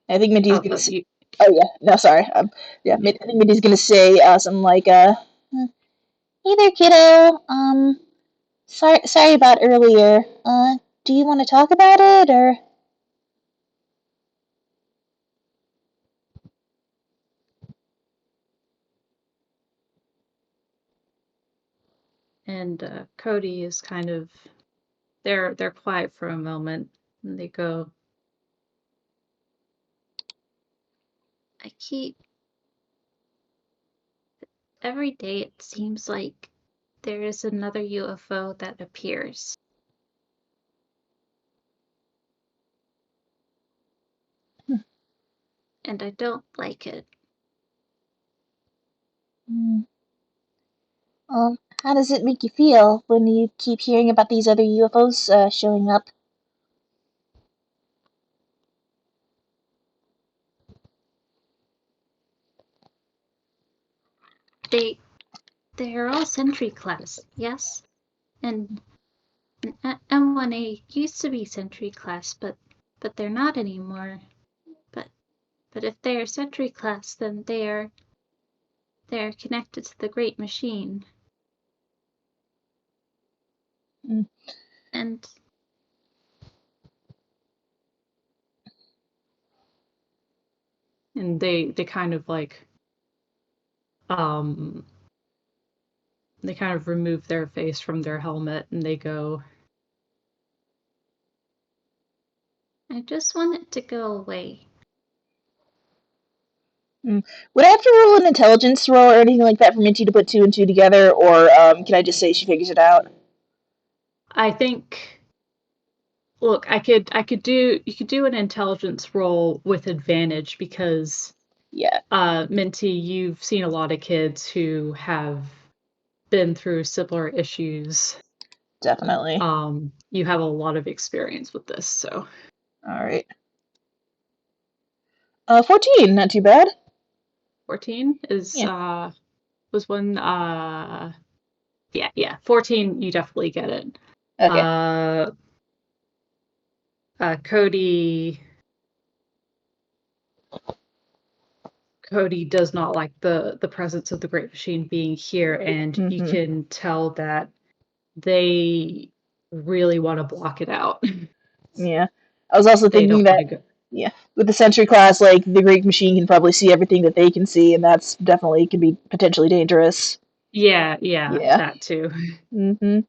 I think Minty's oh, gonna. oh, you, Oh yeah. No, sorry. Yeah. I think Minty's gonna say something like "Hey there, kiddo. Sorry about earlier. Do you want to talk about it or?" and Cody is kind of they're quiet for a moment, and they go, I keep every day it seems like there is another UFO that appears, and I don't like it. Hmm. How does it make you feel when you keep hearing about these other UFOs showing up? They they're all Sentry class, yes, and M1A used to be Sentry class, but they're not anymore. But but if they are Sentry class, then they're connected to the Great Machine, Mm. and they kind of like they kind of remove their face from their helmet and they go, I just want it to go away. Would I have to roll an intelligence roll or anything like that for Minty to put two and two together, or can I just say she figures it out? I think. Look, you could do an intelligence roll with advantage because Yeah, Minty, you've seen a lot of kids who have been through similar issues. definitely. You have a lot of experience with this, so. All right. 14, not too bad. 14 is Yeah. was one yeah, 14 you definitely get it. Okay. Cody does not like the presence of the Great Machine being here, and you Mm-hmm. can tell that they really want to block it out. Yeah. I was also They thinking don't want that, to go. yeah, with the sentry class, like, the Great Machine can probably see everything that they can see, and that's definitely can be potentially dangerous. Yeah, Yeah. that too. Mm-hmm.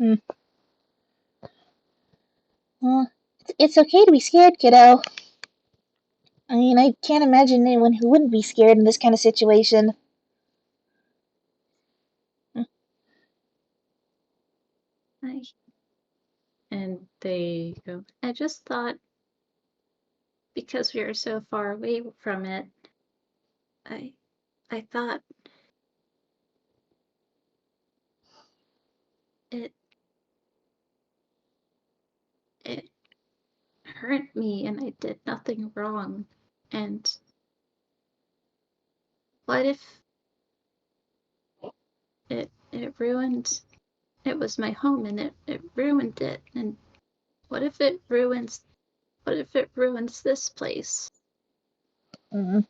Mm. Well, it's okay to be scared, kiddo. I mean, I can't imagine anyone who wouldn't be scared in this kind of situation. And they go, I just thought because we are so far away from it, I I thought it it hurt me and I did nothing wrong. And what if it ruined it was my home and it ruined it, and what if it ruins this place? Mm.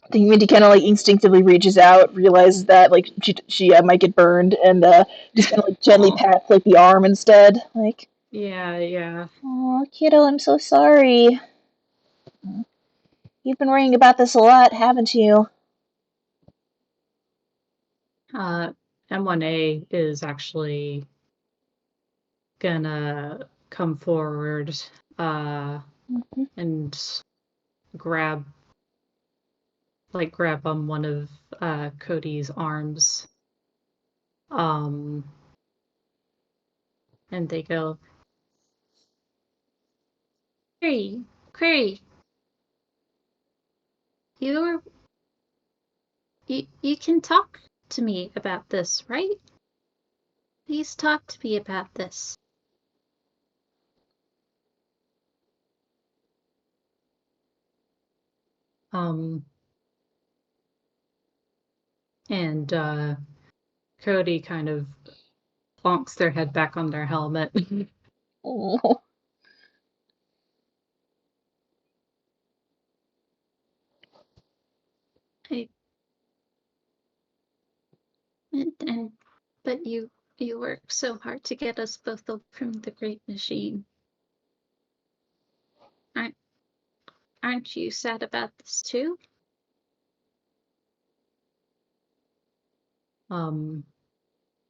I think Minty kind of like instinctively reaches out, realizes that like she might get burned, and just kind of like gently Oh, pats like the arm instead. Like, yeah. oh, kiddo, I'm so sorry. You've been worrying about this a lot, haven't you? uh M1A is actually gonna come forward uh Mm-hmm. and grab grab on one of Cody's arms. Um and they go, Query, you're you can talk to me about this, right? Please talk to me about this. Um and Cody kind of plonks their head back on their helmet. Oh. I, and but you work so hard to get us both away from the Great Machine. Aren't aren't you sad about this too? Um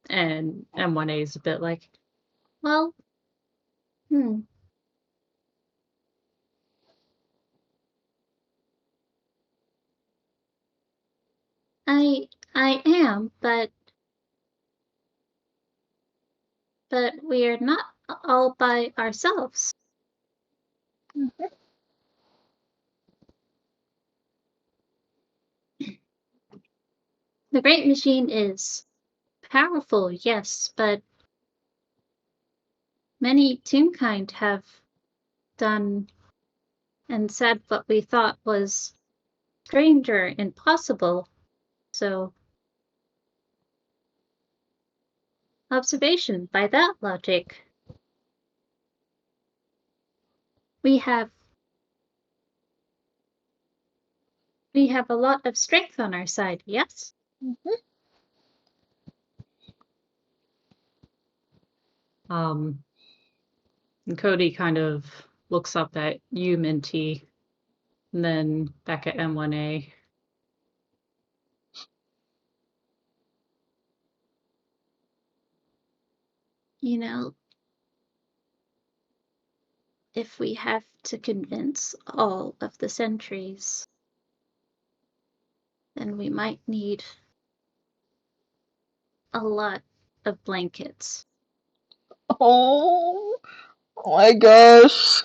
and M1A is a bit like, well, hmm, I am, but we're not all by ourselves. The Great Machine is powerful, yes, but many Toonkind have done and said what we thought was strange or impossible. So, observation, by that logic, we have we have a lot of strength on our side, yes? Mm-hmm. And Cody kind of looks up at you, Minty, And then back at M1A. If we have to convince all of the sentries, then we might need a lot of blankets. Oh my gosh.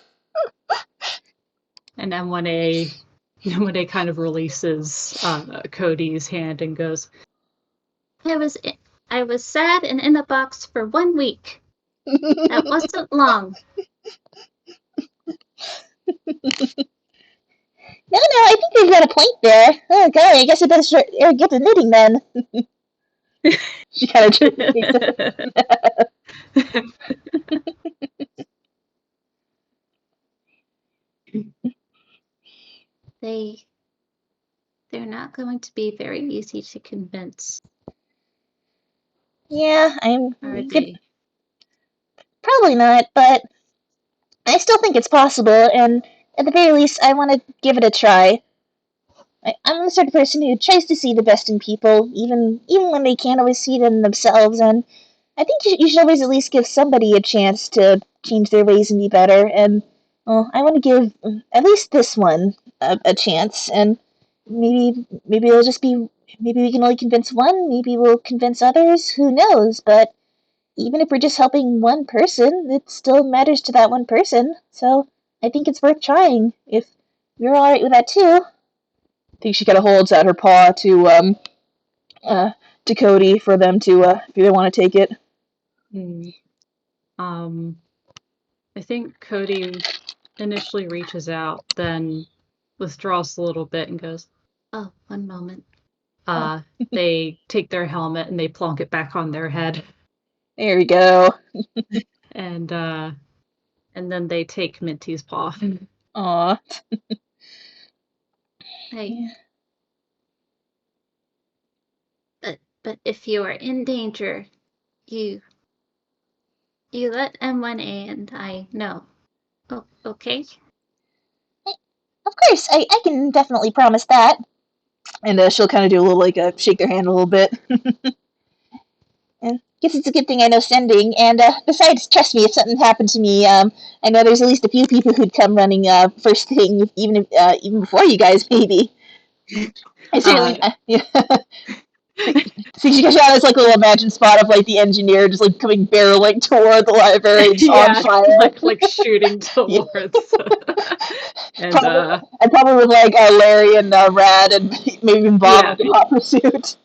And M1A kind of releases Cody's hand and goes, I was sad and in a box for 1 week. That wasn't long. No, I think we've got a point there. Oh, God, I guess I better get to knitting then. She kind of turned her face They're not going to be very easy to convince. Yeah, Are they? probably not, but I still think it's possible, and at the very least, I want to give it a try. I'm the sort of person who tries to see the best in people, even when they can't always see it in themselves, and I think you should always at least give somebody a chance to change their ways and be better, and well, I want to give at least this one a chance, and maybe it'll just be, maybe we can only convince one, maybe we'll convince others, who knows, but even if we're just helping one person, it still matters to that one person, so I think it's worth trying, if you're alright with that too. I think she kind of holds out her paw to Cody for them to if they want to take it. I think Cody initially reaches out, then withdraws a little bit and goes, Oh, 1 moment. They take their helmet and they plonk it back on their head. There we go. And then they take Minty's paw. Aw. Yeah. But if you are in danger, you let M1A and I know. Oh, okay? Of course, I can definitely promise that. And she'll kind of do a little shake their hand a little bit. And guess it's a good thing I know sending. And besides, trust me, if something happened to me, I know there's at least a few people who'd come running first thing, even before you guys, maybe. I certainly, yeah. See, she got this little imagined spot of the engineer just coming barreling toward the library, just on fire. like shooting towards. And probably with Larry and Rad and maybe even Bob in hot pursuit.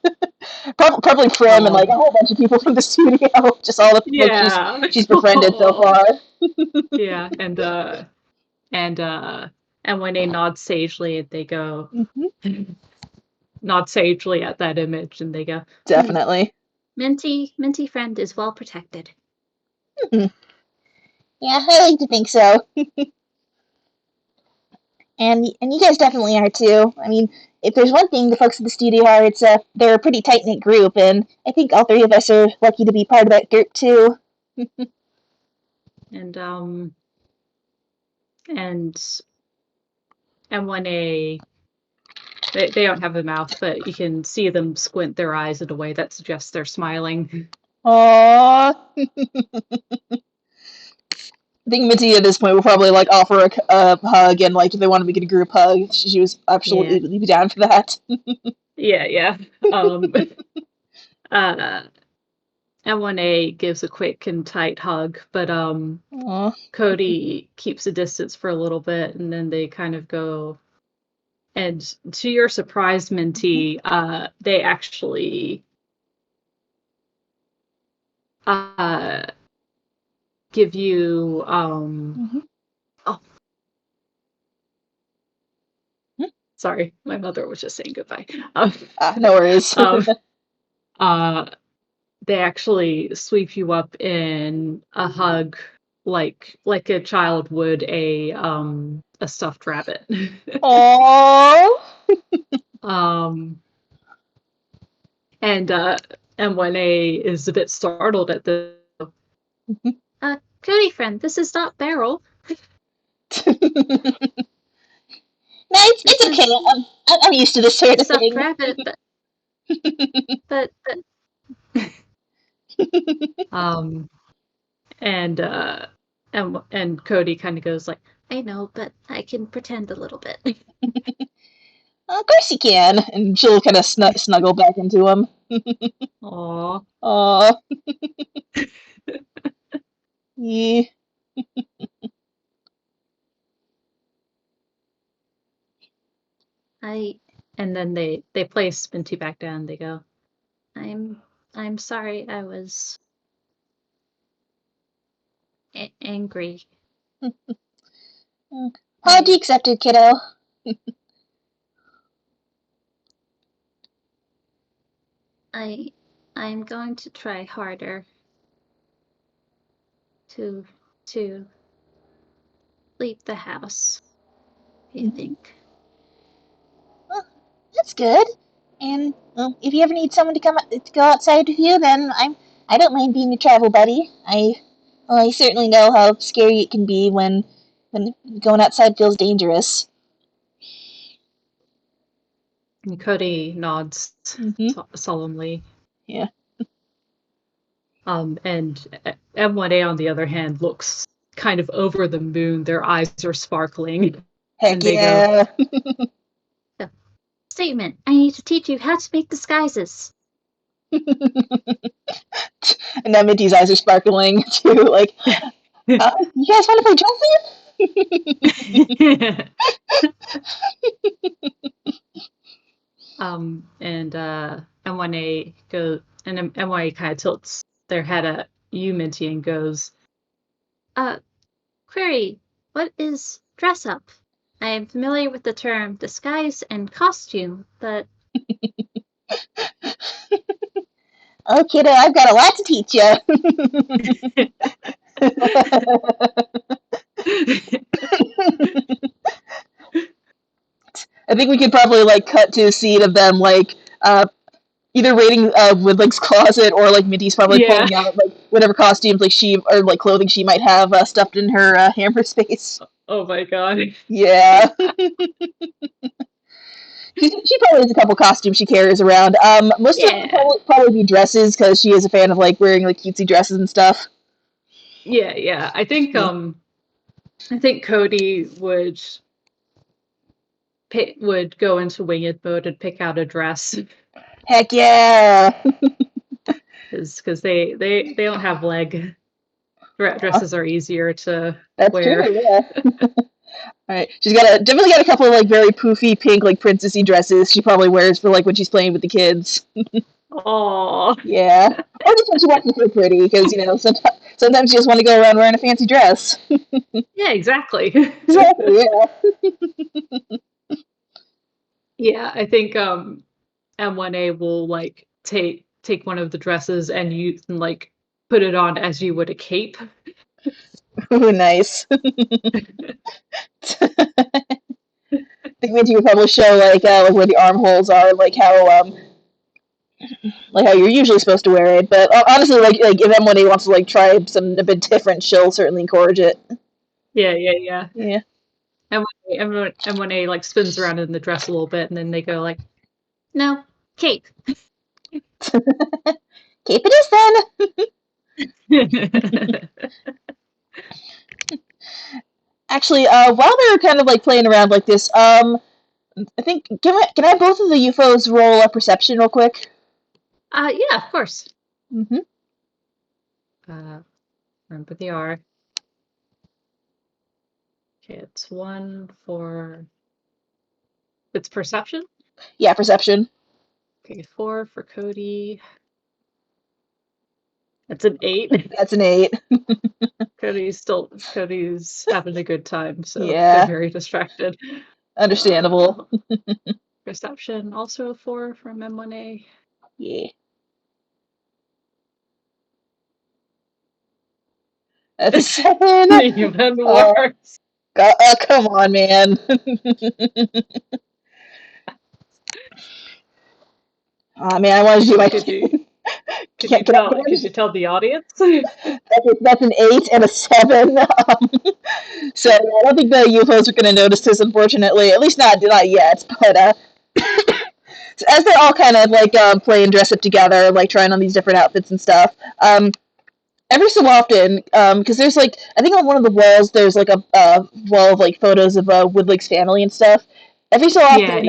probably Prim and a whole bunch of people from the studio, just all the folks she's befriended so far. Yeah, and when they nod sagely, they go, nod sagely at that image, and they go, definitely. Minty friend is well protected. Yeah, I like to think so. and you guys definitely are too. I mean, if there's one thing the folks at the studio are, it's they're a pretty tight knit group, and I think all three of us are lucky to be part of that group too. and when they don't have a mouth, but you can see them squint their eyes in a way that suggests they're smiling. Aww. I think Minty at this point will probably offer a hug, and if they want to get a group hug, she was absolutely down for that. Yeah. M1A gives a quick and tight hug, but Cody keeps a distance for a little bit, and then they kind of go. And to your surprise, Minty, they actually give you sorry, my mother was just saying goodbye. No worries. They actually sweep you up in a hug like a child would a stuffed rabbit. Aww. And M1A is a bit startled at the Cody friend, this is not Beryl. No, This it's okay. is I'm used to this sort of stuffed thing. rabbit, but Um, and and Cody kind of goes like, I know, but I can pretend a little bit. Of course you can. And she'll kind of snuggle back into him. "Aw." Aw. Yeah. I And then they place Minty back down. They go, I'm sorry. I was angry. Apology I accepted, kiddo. I I'm going to try harder to to leave the house. I Mhm. think. Well, that's good. And well, if you ever need someone to go outside with you, then I don't mind being your travel buddy. I certainly know how scary it can be when going outside feels dangerous. and Cody nods Mhm. solemnly. Yeah. And M1A on the other hand looks kind of over the moon. Their eyes are sparkling, Heck and they go, yeah. So, statement. I need to teach you how to make disguises. And now Minty's eyes are sparkling too. Like, you guys want to play dresses? and M1A goes, and M1A kind of tilts their head at you, Minty, and goes, Uh, query. What is dress up? I am familiar with the term disguise and costume, but Oh, kiddo, I've got a lot to teach you. I think we could probably like cut to a scene of them like either raiding Woodlake's closet or like Minty's probably yeah. pulling out like whatever costumes like she or like clothing she might have stuffed in her hammer space. Oh my god. Yeah, she probably has a couple costumes she carries around. Most of them would yeah. probably be dresses because she is a fan of like wearing like cutesy dresses and stuff. Yeah. Yeah. I think Cody would go into winged mode and pick out a dress Heck yeah. because they don't have leg. Dresses are easier to That's true. wear. Yeah. All right. She's definitely got a couple of like very poofy pink like princessy dresses she probably wears for like when she's playing with the kids. Oh. Yeah. Or just when she wants to feel pretty because sometimes you just want to go around wearing a fancy dress. Yeah, exactly. Exactly. Yeah. Yeah, I think M1A will like take one of the dresses and you and like put it on as you would a cape. Ooh, nice. I think Minty would probably show like where the armholes are, like how you're usually supposed to wear it. But honestly, like if M1A wants to like try something a bit different, she'll certainly encourage it. Yeah. Yeah. M1A like spins around in the dress a little bit and then they go like, No, cape. Keep it is then. Actually, while they're kind of like playing around like this, I think can I have both of the UFOs roll a perception real quick? Yeah, of course. Mm-hmm. Remember the R. Okay, it's one for it's perception. Yeah, perception. Okay, 4 for Cody. That's an 8. That's an 8. Cody's having a good time, so they're Yeah, very distracted. Uh, understandable. Perception also a 4 from M1A. Yeah, that's a 7. Even Oh, worse. come on, man. Oh man, I wanted to do So my could you Could you tell the audience? That's an 8 and a 7. So I don't think the UFOs are going to notice this, unfortunately. At least not yet. But so as they're all kind of like playing dress up together, like trying on these different outfits and stuff. Every so often, because there's like I think on one of the walls there's like a wall of like photos of Woodlake's family and stuff. Every so often,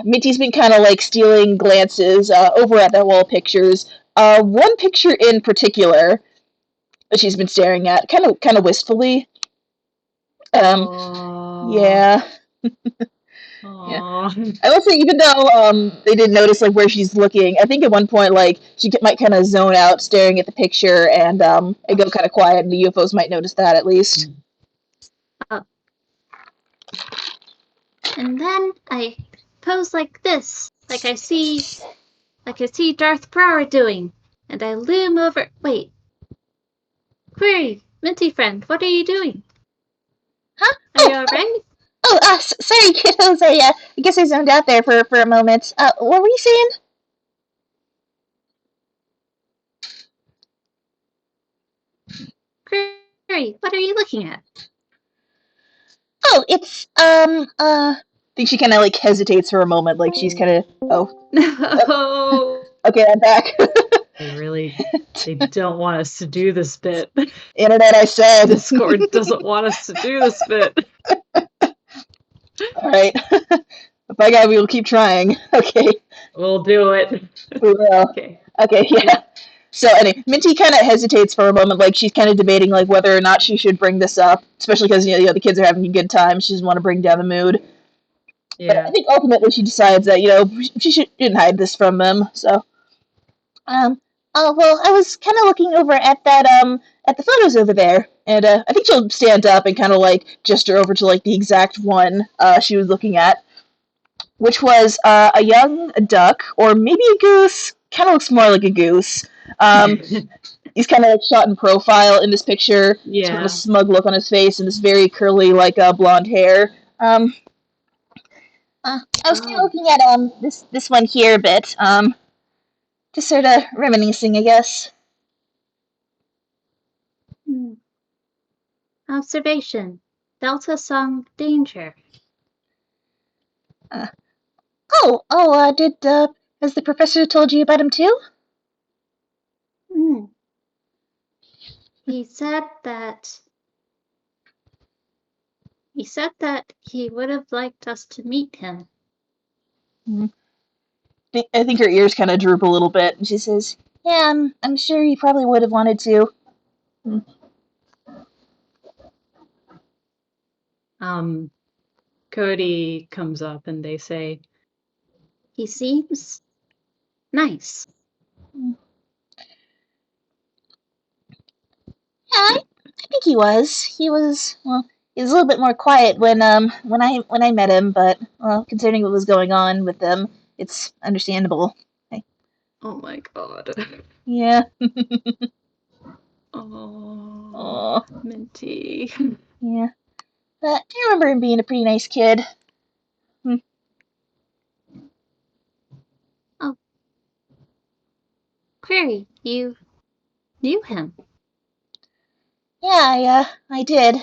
Minty's been kind of like stealing glances over at that wall of pictures. One picture in particular that she's been staring at, kind of wistfully. Yeah. Yeah. I will say, even though they didn't notice like where she's looking, I think at one point like she might kind of zone out staring at the picture and it go kind of quiet, and the UFOs might notice that at least. And then I pose like this, like I see Darth Brower doing, and I loom over. Wait, Query, Minty friend, what are you doing? Huh? Are you alright? Oh, sorry, kiddos. I guess I zoned out there for a moment. What were you saying? Query, what are you looking at? Oh, it's I think she kind of like hesitates for a moment, like she's kind of No. Okay, I'm back. They don't want us to do this bit. Internet, I said. Discord doesn't want us to do this bit. All right. By God, we will keep trying. Okay. We'll do it. We will. Okay. Okay, yeah. So anyway, Minty kind of hesitates for a moment, like she's kind of debating like whether or not she should bring this up, especially because you know the kids are having a good time. She doesn't want to bring down the mood. Yeah. But I think ultimately she decides that she shouldn't hide this from them. So. Oh, well, I was kind of looking over at at the photos over there, and I think she'll stand up and kind of like gesture over to like the exact one she was looking at, which was a young duck or maybe a goose. Kind of looks more like a goose. He's kind of like shot in profile in this picture. He's got a smug look on his face and this very curly like blonde hair. I was kind of looking at this one here a bit. Just sort of reminiscing, I guess. Observation. Delta song danger. Has the professor told you about him too? He said that he would have liked us to meet him. I think her ears kind of droop a little bit, and she says, "Yeah, I'm sure he probably would have wanted to." Cody comes up and they say, "He seems nice." Yeah, I think he was. He was a little bit more quiet when I met him, but considering what was going on with them, it's understandable. Oh my God. Yeah. Oh, Minty. Yeah. But I remember him being a pretty nice kid. Oh. Query, you knew him? Yeah, I did.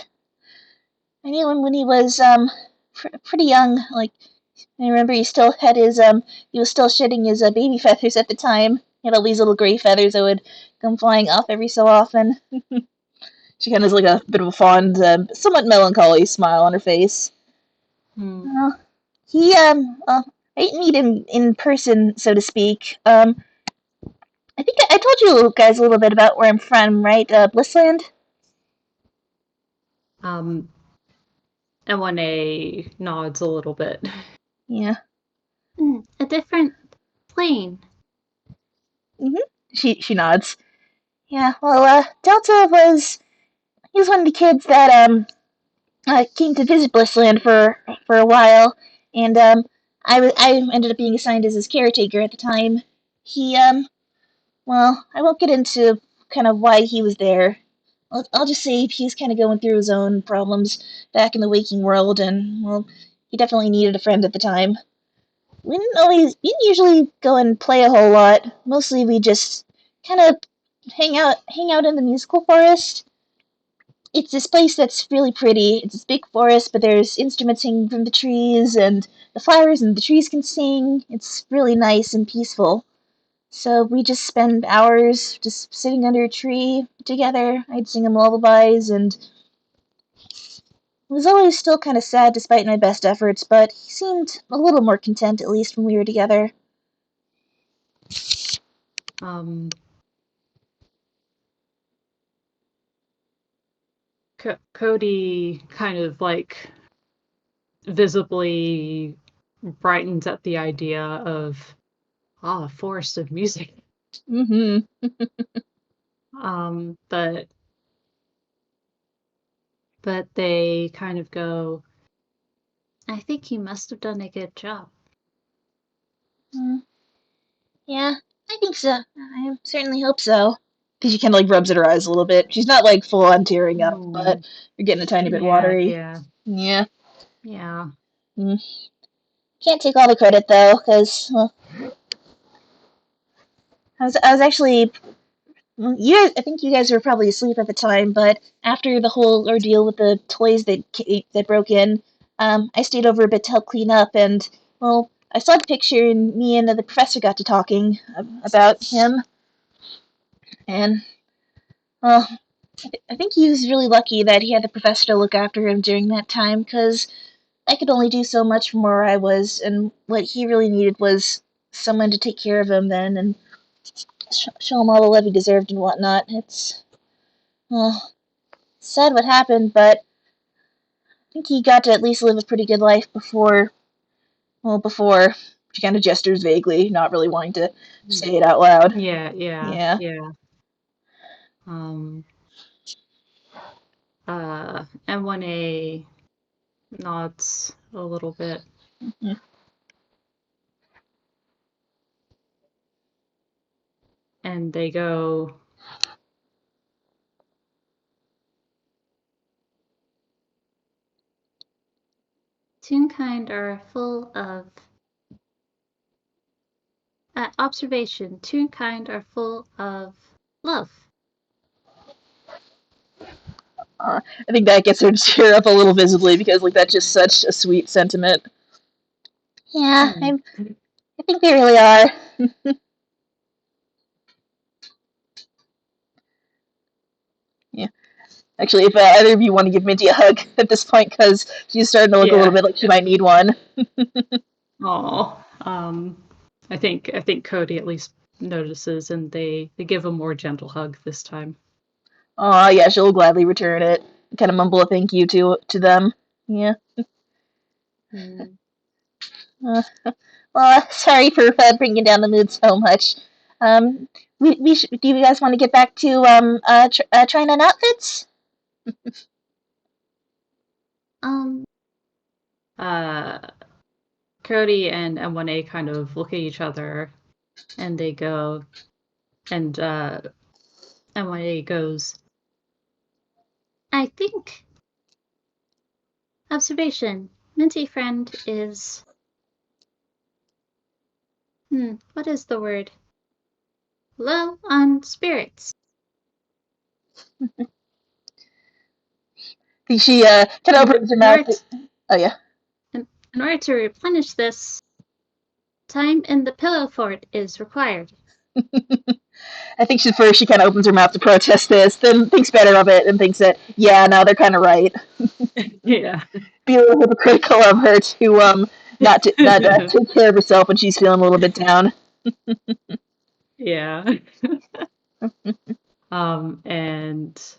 I knew him when he was pretty young. Like, I remember he still had he was still shedding his baby feathers at the time. He had all these little gray feathers that would come flying off every so often. She kind of has like a bit of a fond, somewhat melancholy smile on her face. I didn't meet him in person, so to speak. I think I told you guys a little bit about where I'm from, right? Blissland? M1A nods a little bit. Yeah. A different plane. She nods. Yeah, well, Delta he was one of the kids that came to visit Blissland for a while, and I ended up being assigned as his caretaker at the time. He I won't get into kind of why he was there. I'll just say he was kind of going through his own problems back in the waking world, and he definitely needed a friend at the time. We didn't usually go and play a whole lot. Mostly we just kind of hang out in the musical forest. It's this place that's really pretty. It's this big forest, but there's instruments hanging from the trees, and the flowers and the trees can sing. It's really nice and peaceful. So we just spend hours just sitting under a tree together. I'd sing him lullabies, and it was always still kind of sad despite my best efforts, but he seemed a little more content at least when we were together. Cody kind of like visibly brightens at the idea of a forest of music. Mm-hmm. But they kind of go, I think you must have done a good job. Yeah, I think so. I certainly hope so. Because she kind of like rubs at her eyes a little bit. She's not like full on tearing up, but "Hmm, you're getting a tiny bit yeah, watery. yeah, Yeah. yeah." Mm. Can't take all the credit though, because well, I was actually well, I think you guys were probably asleep at the time, but after the whole ordeal with the toys that broke in, I stayed over a bit to help clean up, and well, I saw the picture, and me and the professor got to talking about him, and well, I think he was really lucky that he had the professor to look after him during that time, because I could only do so much from where I was, and what he really needed was someone to take care of him then, and show him all the love he deserved and whatnot. It's well, sad what happened, but I think he got to at least live a pretty good life before she kind of gestures vaguely, not really wanting to say it out loud. Yeah, yeah, Yeah. yeah. Um, M1A nods a little bit, Mm-hmm. and they go, Toonkind are full of observation. Toonkind are full of love. I think that gets her to tear up a little visibly because like that's just such a sweet sentiment. Yeah, hmm. I think they really are. Yeah. Actually, if either of you want to give Minty a hug at this point, because she's starting to look a little Yeah, bit like she might need one. oh, I think Cody at least notices, and they give a more gentle hug this time. Aw, yeah, she'll gladly return it. Kind of mumble a thank you to them. Yeah. Mm. Uh, well, sorry for bringing down the mood so much. Um, do you guys want to get back to trying on outfits? Um, Uh, Cody and M1A kind of look at each other, and they go, and M1A goes, I think observation. Minty friend is what is the word? Low on spirits. She kind of In, opens her in order mouth. to, Oh yeah. in order to replenish this, time in the pillow fort is required. I think she kind of opens her mouth to protest this, then thinks better of it and thinks that yeah, no, they're kind of right. yeah. Be a little hypocritical of her to not take care of herself when she's feeling a little bit down. Yeah. And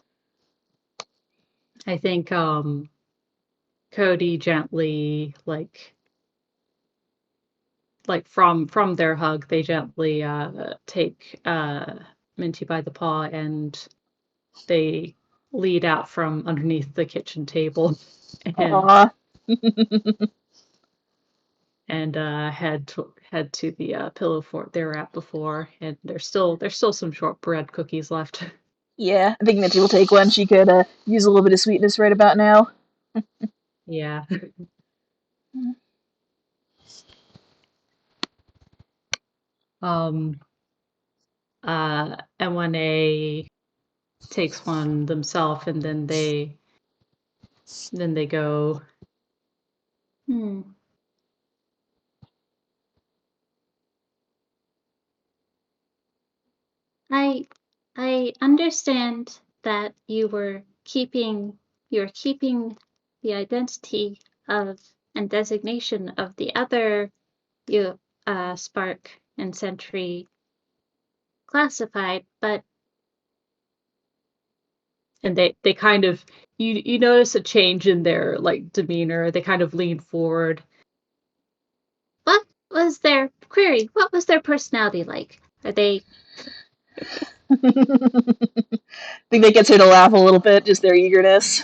I think Cody gently from their hug, they gently take Minty by the paw, and they lead out from underneath the kitchen table and Aw. head to the pillow fort they were at before, and there's still some shortbread cookies left. Yeah, I think Minty will take one. She could use a little bit of sweetness right about now. Yeah. Um And when A takes one themselves, and then they go. I understand that you're keeping the identity of and designation of the other Spark and Sentry classified, but And they kind of you notice a change in their like demeanor. They kind of lean forward. what was their query? What was their personality like? Are they I think that gets her to laugh a little bit, just their eagerness.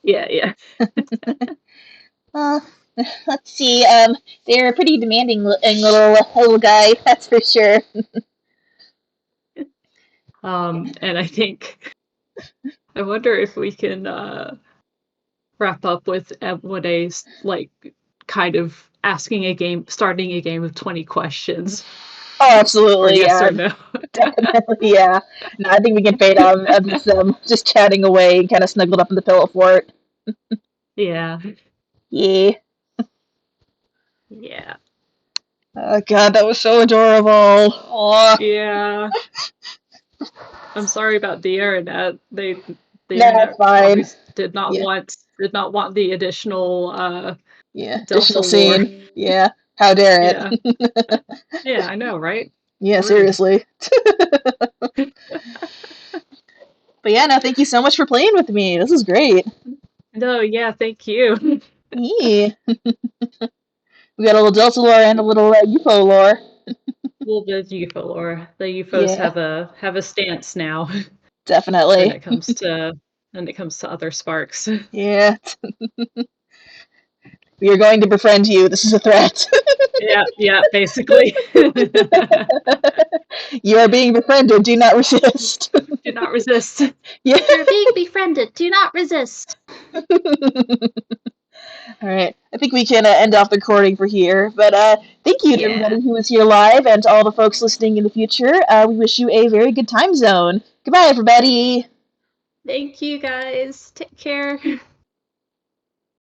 Yeah. Let's see. They're a pretty demanding little guy, that's for sure. And I think I wonder if we can wrap up with Emily's like kind of starting a game of 20 questions. Oh, Or absolutely, yes yeah. or no. Definitely, yeah. No, I think we can fade out of this just chatting away and kind of snuggled up in the pillow fort. Yeah. Yeah. Yeah. Oh god, that was so adorable. Aw. Yeah. I'm sorry about the internet. The No, it's internet fine. obviously did not Yeah. want the additional Yeah. Delta Additional lore. scene. Yeah. How dare Yeah. it? Yeah, I know, right? Yeah, Rude. seriously. But yeah, no, thank you so much for playing with me. This is great. No, yeah, thank you. Yeah. We got a little Delta lore and a little UFO lore. A little bit of UFO lore. The UFOs Yeah, have a stance now when definitely. it comes to other sparks. Yeah. We are going to befriend you. This is a threat. Yeah, basically. You are being befriended. Do not resist. Do not resist. Yeah. you're being befriended? Do not resist. All right. I think we can end off the recording for here. But thank you to Yeah. everybody who was here live and to all the folks listening in the future. We wish you a very good time zone. Goodbye, everybody. Thank you guys. Take care.